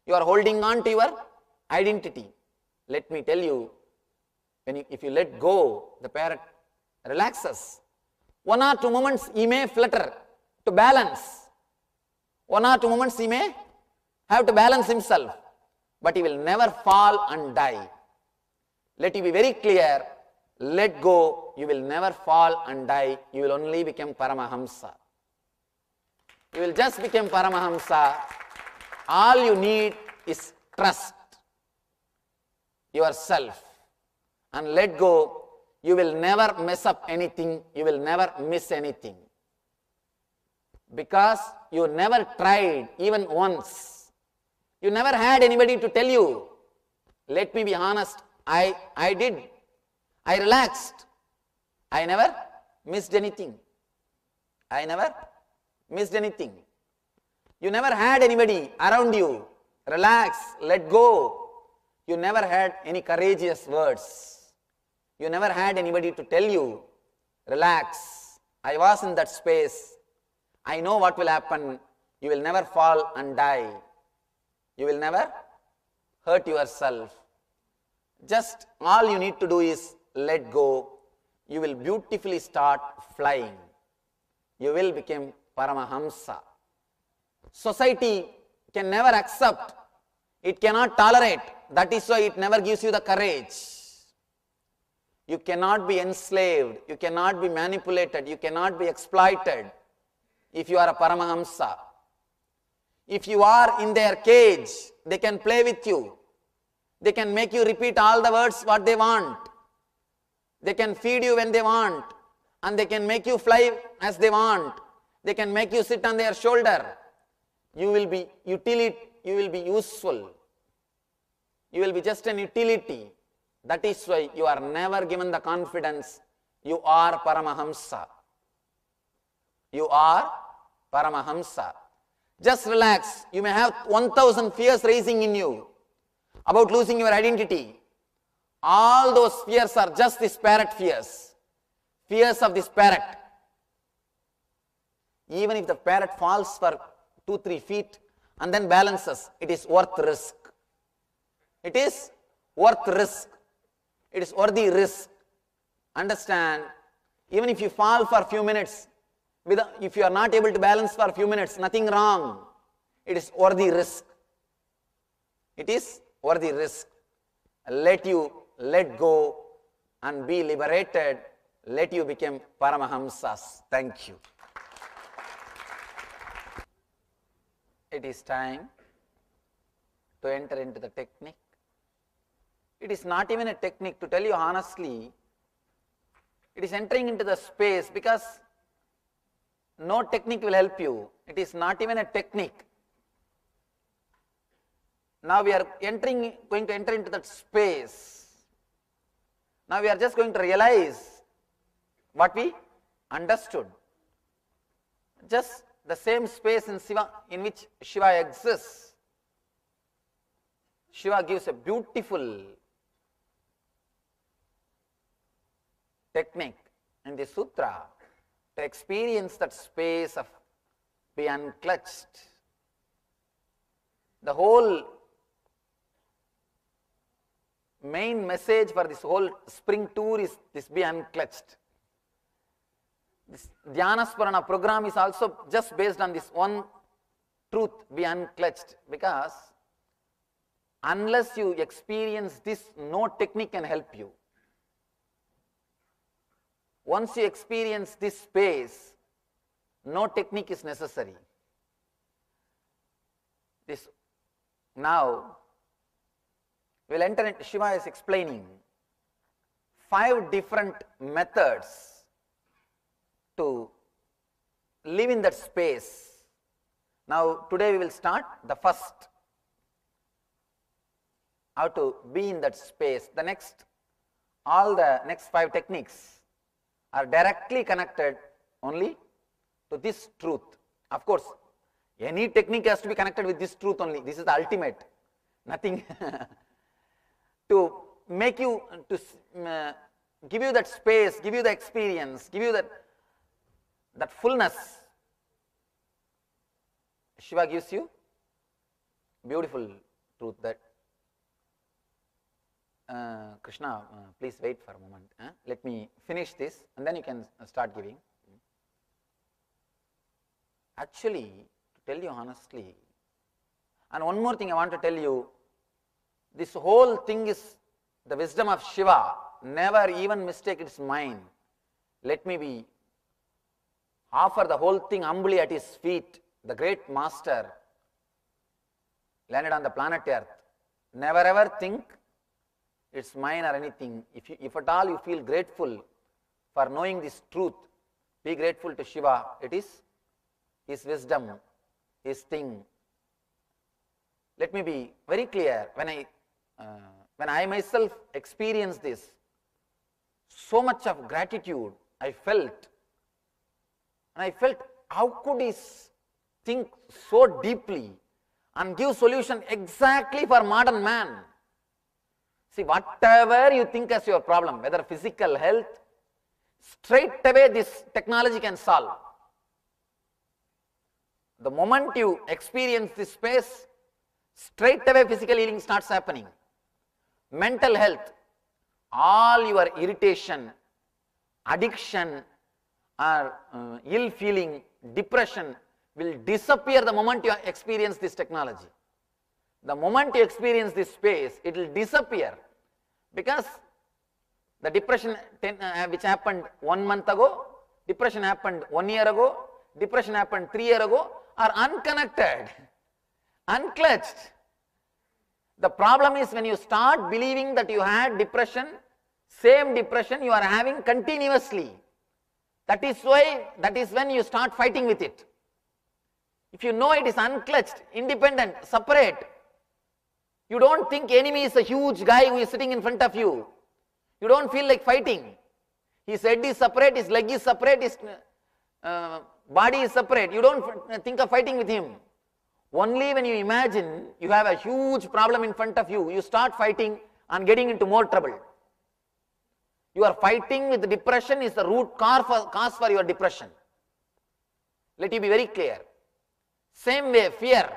You are holding on to your identity. Let me tell you, if you let go, the parrot relaxes. 1 or 2 moments he may flutter to balance. 1 or 2 moments he may have to balance himself, but he will never fall and die. Let you be very clear, let go, you will never fall and die, you will only become Paramahamsa. You will just become Paramahamsa. All you need is trust yourself and let go. You will never mess up anything, you will never miss anything. Because you never tried even once. You never had anybody to tell you. Let me be honest, I did. I relaxed. I never missed anything. I never missed anything. You never had anybody around you. Relax, let go. You never had any courageous words. You never had anybody to tell you, relax, I was in that space, I know what will happen, you will never fall and die, you will never hurt yourself. Just all you need to do is let go, you will beautifully start flying. You will become Paramahamsa. Society can never accept, it cannot tolerate, that is why it never gives you the courage. You cannot be enslaved, you cannot be manipulated, you cannot be exploited if you are a Paramahamsa. If you are in their cage, they can play with you. They can make you repeat all the words what they want. They can feed you when they want, and they can make you fly as they want. They can make you sit on their shoulder. You will be utility, you will be useful. You will be just an utility. That is why you are never given the confidence you are Paramahamsa. You are Paramahamsa. Just relax. You may have 1000 fears rising in you about losing your identity. All those fears are just these parrot fears. Fears of this parrot. Even if the parrot falls for 2-3 feet and then balances, it is worth risk. It is worth risk. It is worthy risk. Understand? Even if you fall for a few minutes, if you are not able to balance for a few minutes, nothing wrong. It is worthy risk. It is worthy risk. Let go and be liberated. Let you become Paramahamsas. Thank you. It is time to enter into the technique. It is not even a technique, to tell you honestly. It is entering into the space, because no technique will help you. It is not even a technique. Now we are going to enter into that space. Now we are just going to realize what we understood. Just the same space in which Shiva exists. Shiva gives a beautiful technique in the sutra to experience that space of be unclutched. The whole main message for this whole spring tour is this: be unclutched. This Dhyanasparana program is also just based on this one truth: be unclutched. Because unless you experience this, no technique can help you. Once you experience this space, no technique is necessary. Now, we'll enter into, Shiva is explaining 5 different methods to live in that space. Now, today we will start the first, how to be in that space. All the next 5 techniques are directly connected only to this truth. Of course, any technique has to be connected with this truth only. This is the ultimate. Nothing to make you, to give you that space, give you the experience, give you that fullness. Shiva gives you beautiful truth that Krishna, please wait for a moment. Let me finish this and then you can start giving. Actually, to tell you honestly, and one more thing I want to tell you, this whole thing is the wisdom of Shiva. Never even mistake its mind. Let me offer the whole thing humbly at his feet. The great master landed on the planet Earth. Never ever think it's mine or anything. If at all you feel grateful for knowing this truth, be grateful to Shiva. It is his wisdom, his thing. Let me be very clear. When I myself experienced this, so much of gratitude I felt. And I felt, how could he think so deeply and give solution exactly for modern man? See, whatever you think as your problem, whether physical health, straight away this technology can solve. The moment you experience this space, straight away physical healing starts happening. Mental health, all your irritation, addiction, or ill feeling, depression will disappear the moment you experience this technology. The moment you experience this space, it will disappear, because the depression which happened 1 month ago, depression happened 1 year ago, depression happened 3 years ago, are unconnected, unclutched. The problem is when you start believing that you had depression, same depression you are having continuously. That is when you start fighting with it. If you know it is unclutched, independent, separate, you don't think enemy is a huge guy who is sitting in front of you. You don't feel like fighting. His head is separate, his leg is separate, his body is separate. You don't think of fighting with him. Only when you imagine you have a huge problem in front of you, you start fighting and getting into more trouble. You are fighting with depression is the root cause for your depression. Let you be very clear. Same way, fear.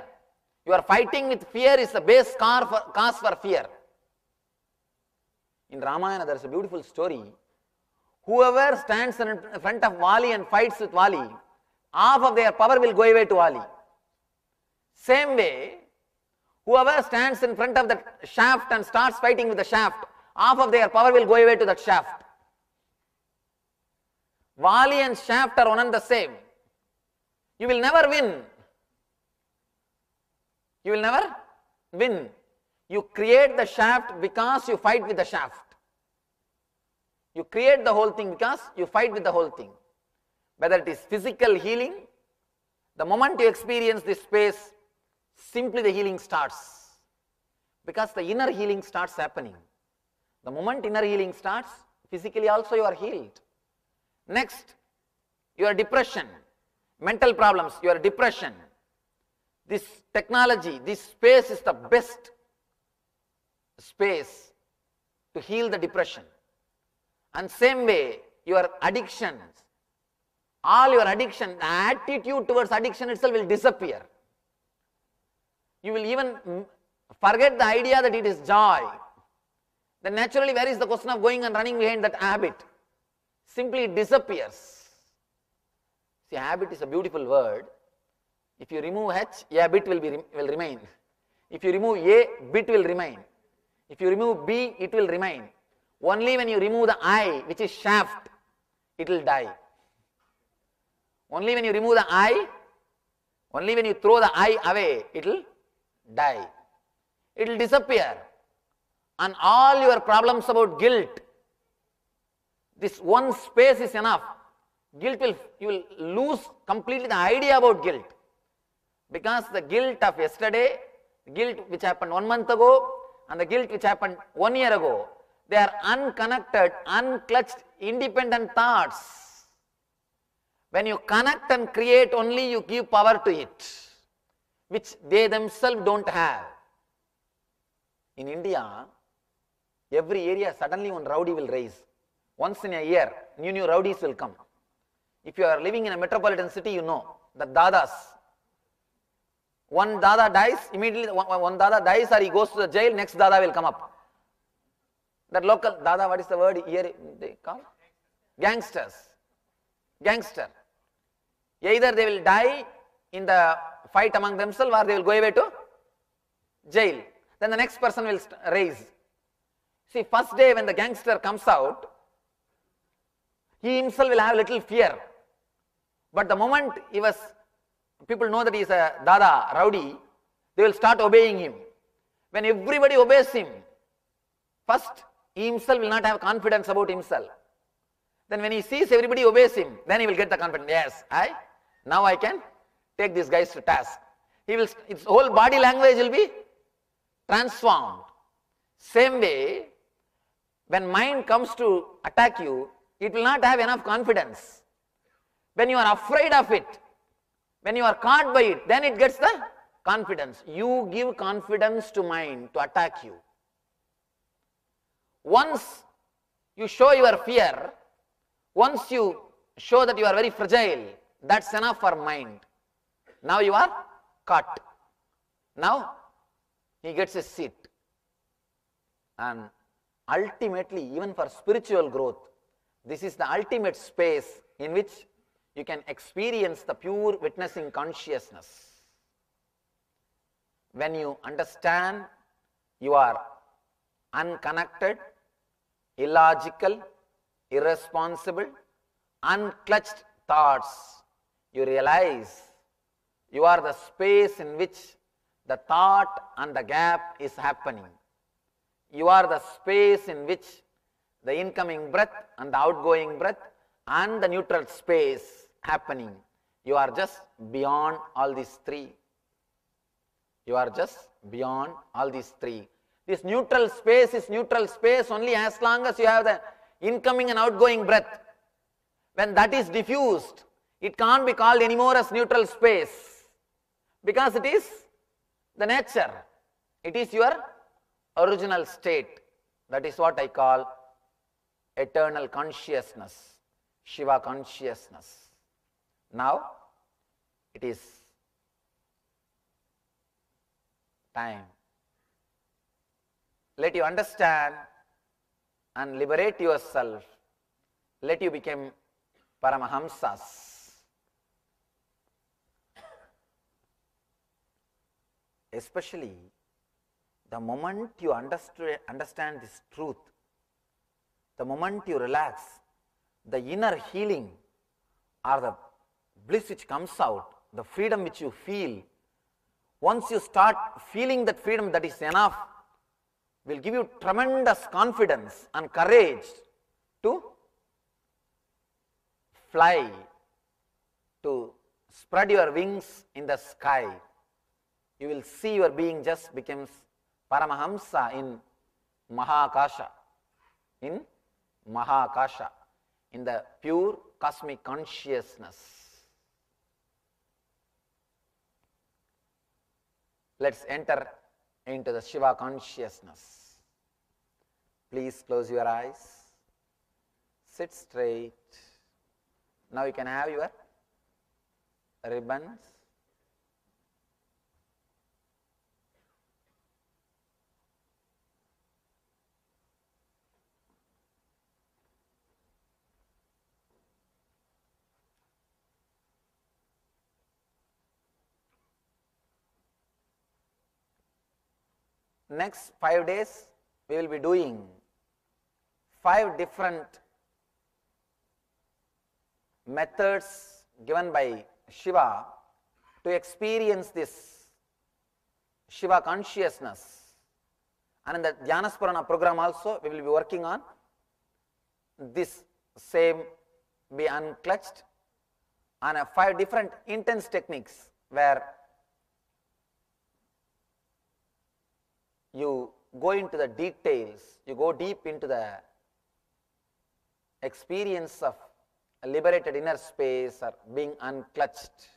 You are fighting with fear is the base cause for fear. In Ramayana there is a beautiful story. Whoever stands in front of Vali and fights with Vali, half of their power will go away to Vali. Same way, whoever stands in front of the shaft and starts fighting with the shaft, half of their power will go away to that shaft. Vali and shaft are one and the same. You will never win. You will never win. You create the shaft because you fight with the shaft. You create the whole thing because you fight with the whole thing. Whether it is physical healing, the moment you experience this space, simply the healing starts. Because the inner healing starts happening. The moment inner healing starts, physically also you are healed. Next, your depression, mental problems, your depression. This technology, this space is the best space to heal the depression. And same way, your addictions, all your addiction, the attitude towards addiction itself will disappear. You will even forget the idea that it is joy. Then naturally, where is the question of going and running behind that habit? Simply it disappears. See, habit is a beautiful word. If you remove H, a bit will remain. If you remove A, bit will remain. If you remove B, it will remain. Only when you remove the I, which is shaft, it will die. Only when you remove the I, only when you throw the I away, it will die. It will disappear. And all your problems about guilt, this one space is enough. Guilt you will lose completely the idea about guilt. Because the guilt of yesterday, the guilt which happened 1 month ago, and the guilt which happened 1 year ago, they are unconnected, unclutched, independent thoughts. When you connect and create, only you give power to it, which they themselves don't have. In India, every area suddenly one rowdy will rise. Once in a year, new rowdies will come. If you are living in a metropolitan city, you know the dadas. One dada dies, immediately one dada dies or he goes to the jail, next dada will come up. That local dada, what is the word here they call? Gangsters. Gangster. Either they will die in the fight among themselves or they will go away to jail. Then the next person will rise. See, first day when the gangster comes out, he himself will have little fear. But the moment people know that he is a dada, rowdy, they will start obeying him. When everybody obeys him, first he himself will not have confidence about himself. Then when he sees everybody obeys him, then he will get the confidence. Yes, now I can take these guys to task. His whole body language will be transformed. Same way, when mind comes to attack you, it will not have enough confidence. When you are afraid of it, when you are caught by it, then it gets the confidence. You give confidence to mind to attack you. Once you show your fear, once you show that you are very fragile, that's enough for mind. Now you are caught. Now he gets a seat. And ultimately, even for spiritual growth, this is the ultimate space in which you can experience the pure witnessing consciousness. When you understand you are unconnected, illogical, irresponsible, unclutched thoughts, you realize you are the space in which the thought and the gap is happening. You are the space in which the incoming breath and the outgoing breath and the neutral space happening. You are just beyond all these three. You are just beyond all these three. This neutral space is neutral space only as long as you have the incoming and outgoing breath. When that is diffused, it can't be called anymore as neutral space, because it is the nature. It is your original state. That is what I call eternal consciousness, Shiva consciousness. Now it is time. Let you understand and liberate yourself. Let you become Paramahamsas. Especially the moment you understand this truth, the moment you relax, the inner healing or the bliss which comes out, the freedom which you feel, once you start feeling that freedom, that is enough, will give you tremendous confidence and courage to fly, to spread your wings in the sky. You will see your being just becomes Paramahamsa in Mahakasha, in Mahakasha, in the pure cosmic consciousness. Let's enter into the Shiva consciousness. Please close your eyes, sit straight. Now you can have your ribbons. Next 5 days, we will be doing 5 different methods given by Shiva to experience this Shiva consciousness. And in the Dhyanasparana program also, we will be working on this same, be unclutched, and 5 different intense techniques where you go into the details, you go deep into the experience of a liberated inner space or being unclutched.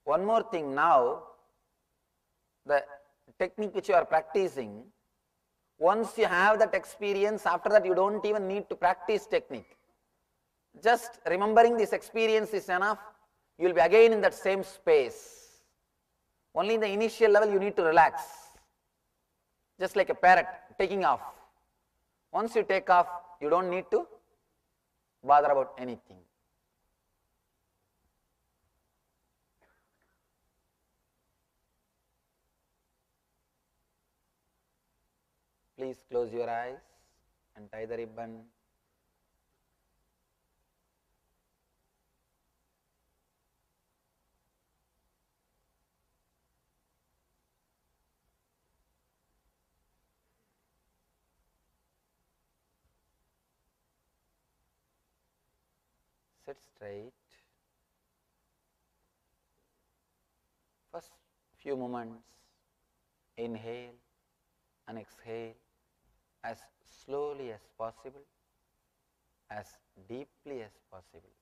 One more thing now, the technique which you are practicing, once you have that experience, after that you don't even need to practice technique. Just remembering this experience is enough. You will be again in that same space. Only in the initial level you need to relax, just like a parrot taking off. Once you take off, you don't need to bother about anything. Please close your eyes and tie the ribbon. Sit straight. First few moments, inhale. and exhale as slowly as possible, as deeply as possible.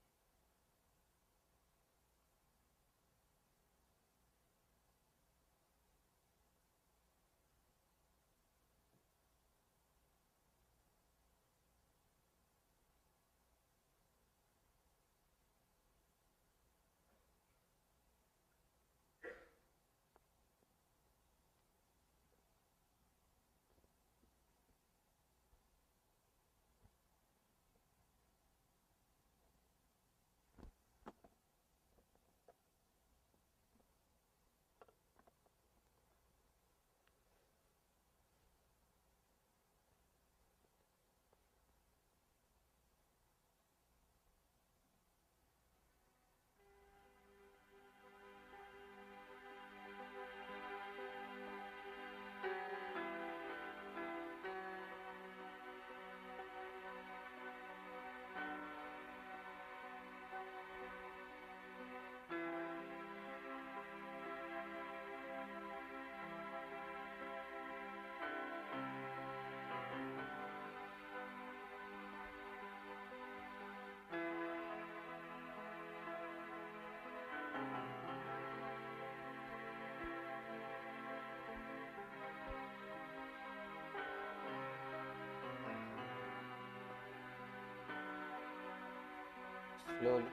Slowly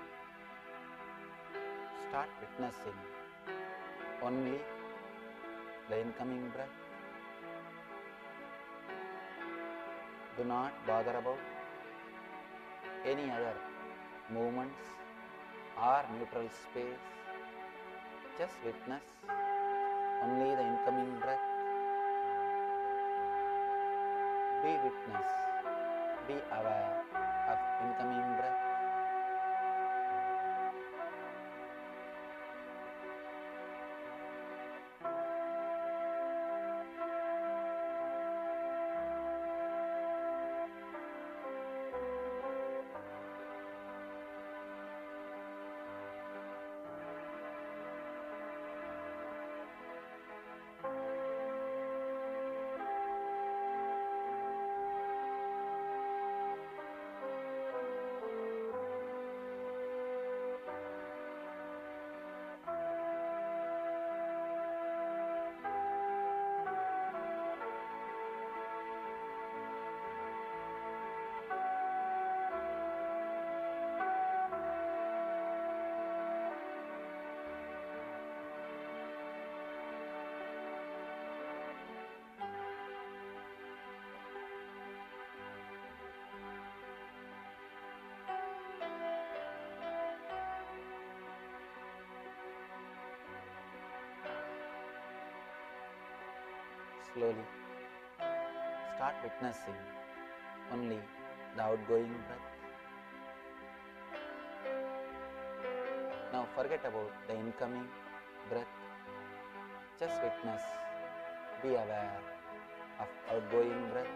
start witnessing only the incoming breath. Do not bother about any other movements or neutral space. Just witness only the incoming breath. Be witness, be aware of incoming breath. Slowly start witnessing only the outgoing breath. Now forget about the incoming breath. Just witness, be aware of outgoing breath.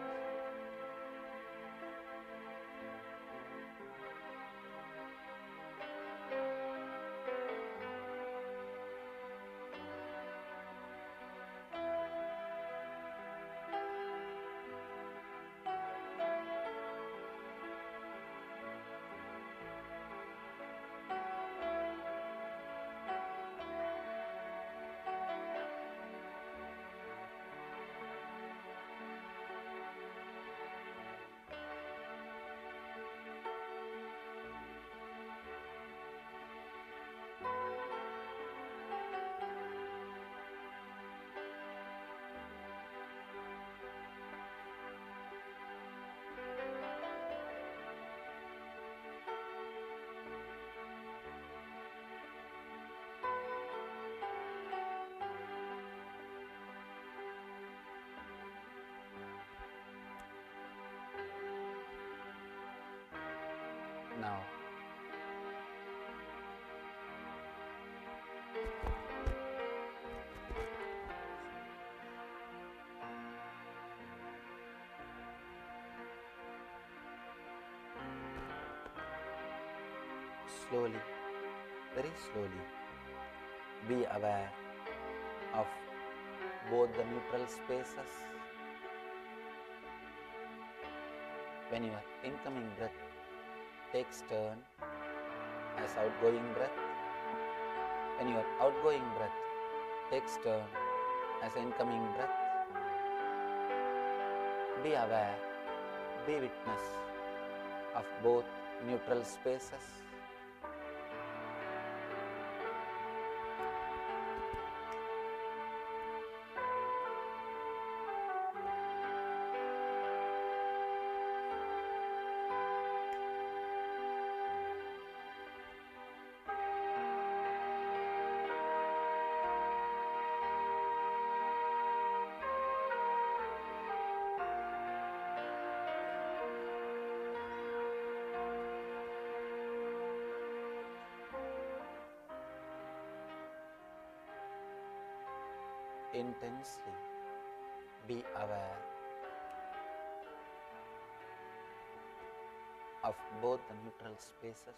Now slowly, very slowly, be aware of both the neutral spaces When your incoming breath takes turn as outgoing breath, when your outgoing breath takes turn as incoming breath, be aware, be witness of both neutral spaces. Intensely be aware of both the neutral spaces.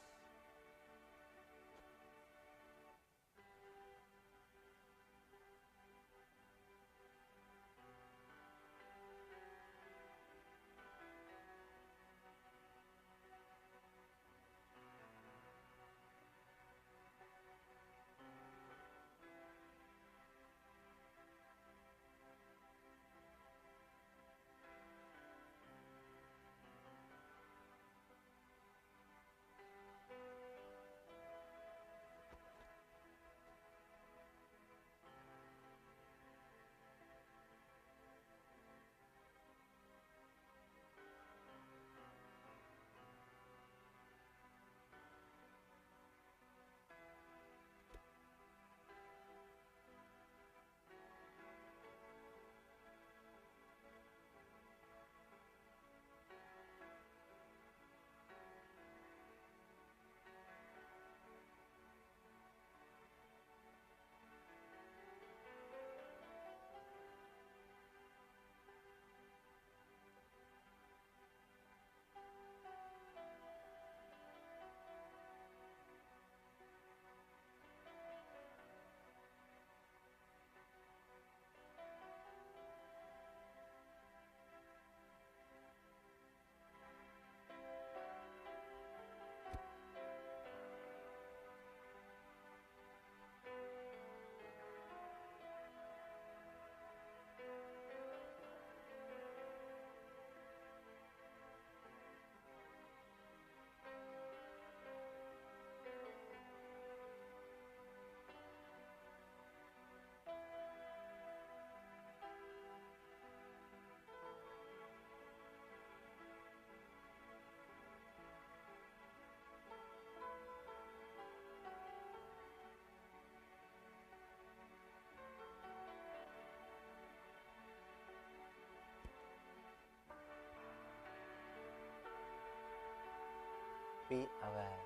Be aware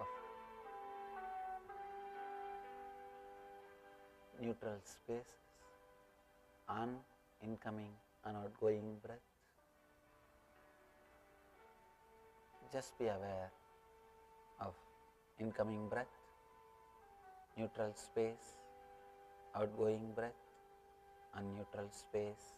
of neutral spaces, incoming and outgoing breath. Just be aware of incoming breath, neutral space, outgoing breath, and neutral space.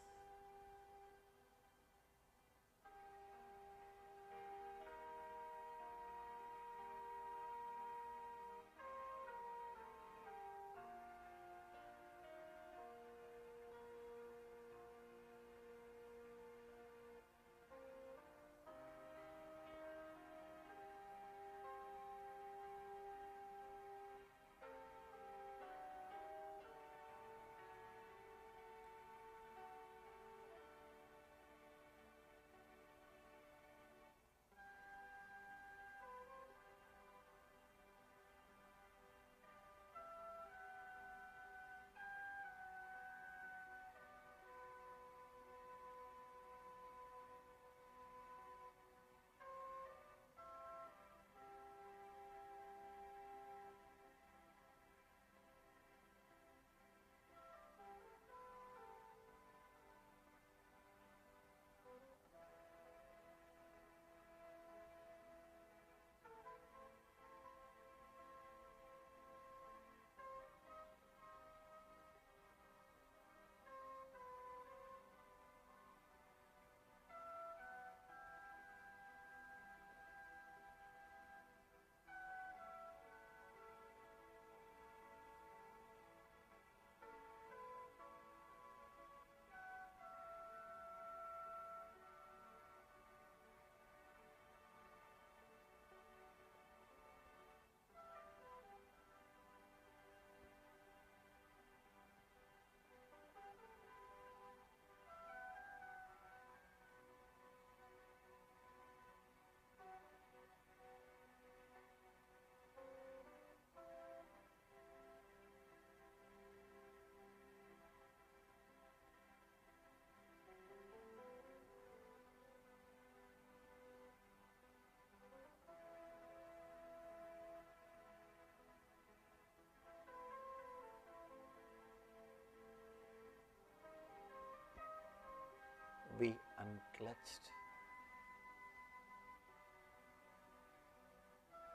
unclutched.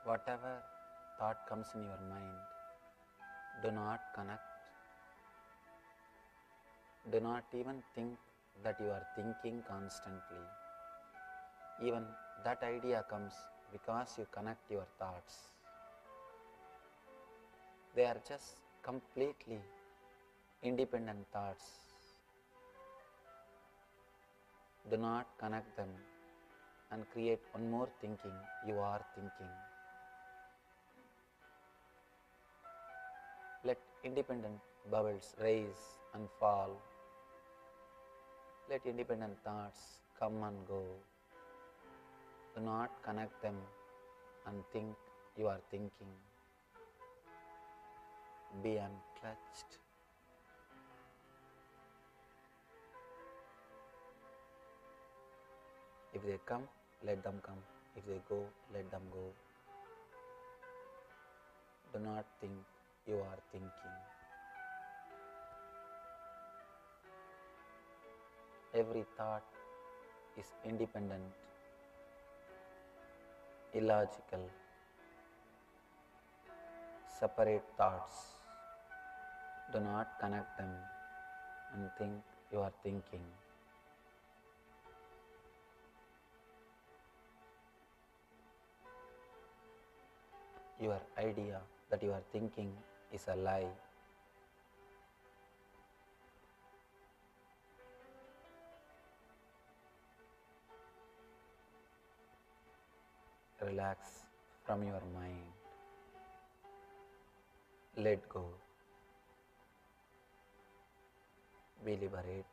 Whatever thought comes in your mind, do not connect. Do not even think that you are thinking constantly. Even that idea comes because you connect your thoughts. They are just completely independent thoughts. Do not connect them and create one more thinking you are thinking. Let independent bubbles rise and fall. Let independent thoughts come and go. Do not connect them and think you are thinking. Be unclutched. If they come, let them come. If they go, let them go. Do not think you are thinking. Every thought is independent, illogical, separate thoughts. Do not connect them and think you are thinking. Your idea that you are thinking is a lie. Relax from your mind. Let go. Be liberated.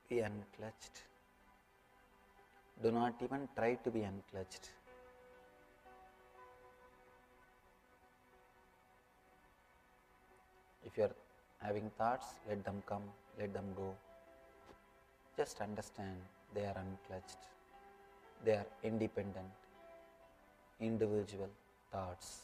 Be unclutched. Do not even try to be unclutched. If you are having thoughts, let them come, let them go. Just understand they are unclutched. They are independent, individual thoughts.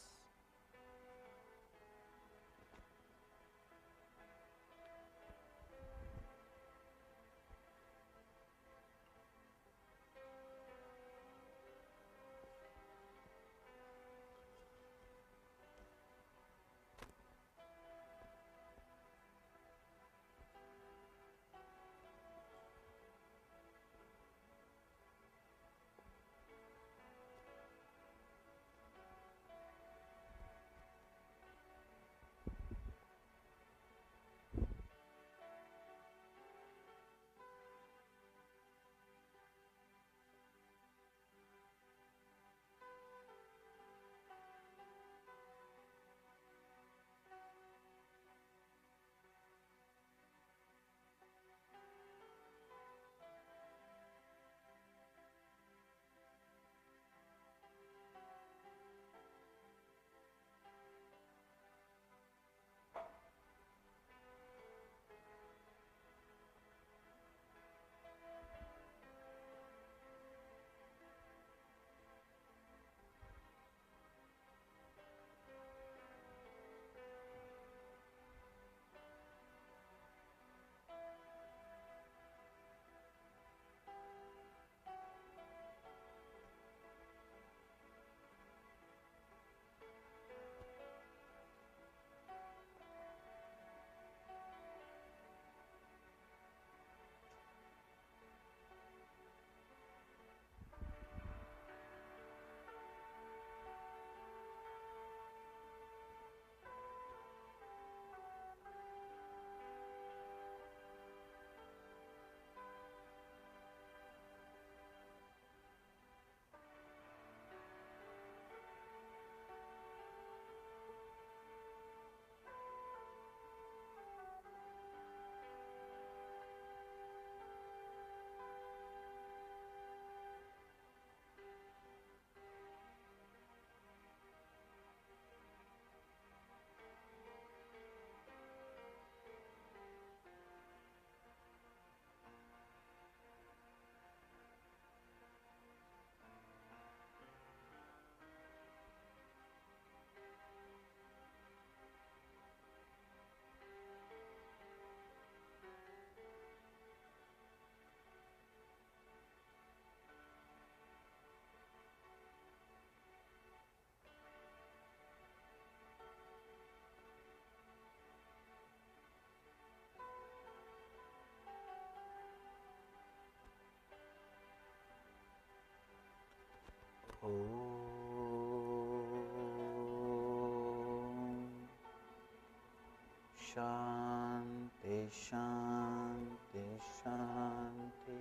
Shanti, Shanti, Shanti.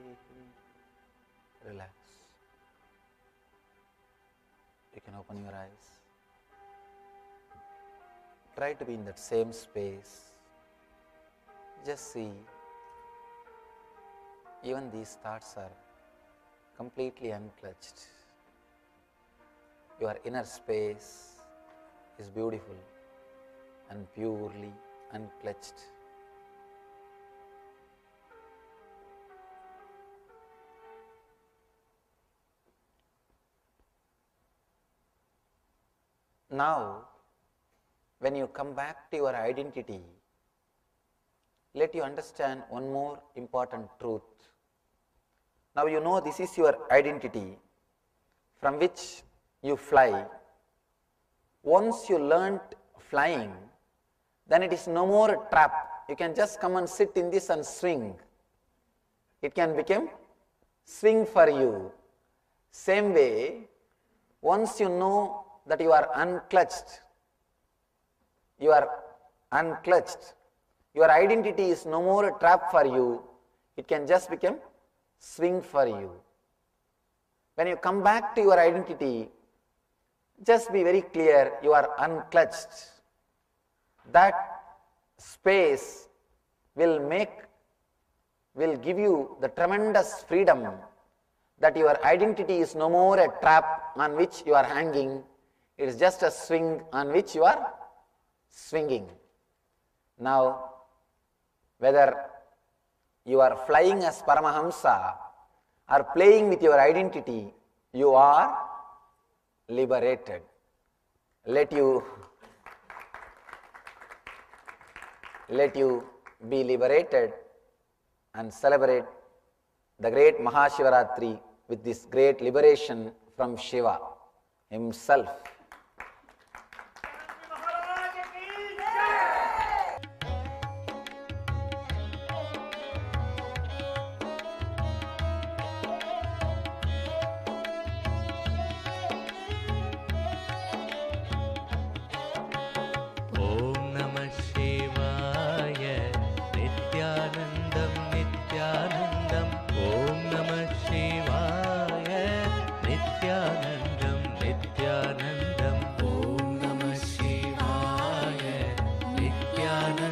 Relax. You can open your eyes. Try to be in that same space. Just see, even these thoughts are completely unclutched. Your inner space is beautiful and purely unclutched. Now, when you come back to your identity, let you understand one more important truth. Now you know this is your identity from which you fly. Once you learnt flying, then it is no more a trap. You can just come and sit in this and swing. It can become swing for you. Same way, once you know that you are unclutched, your identity is no more a trap for you. It can just become swing for you. When you come back to your identity, just be very clear, you are unclutched. That space will give you the tremendous freedom that your identity is no more a trap on which you are hanging. It is just a swing on which you are swinging. Now, whether you are flying as Paramahamsa or playing with your identity, you are liberated. Let you be liberated and celebrate the great Mahashivaratri with this great liberation from Shiva himself. Nithyananda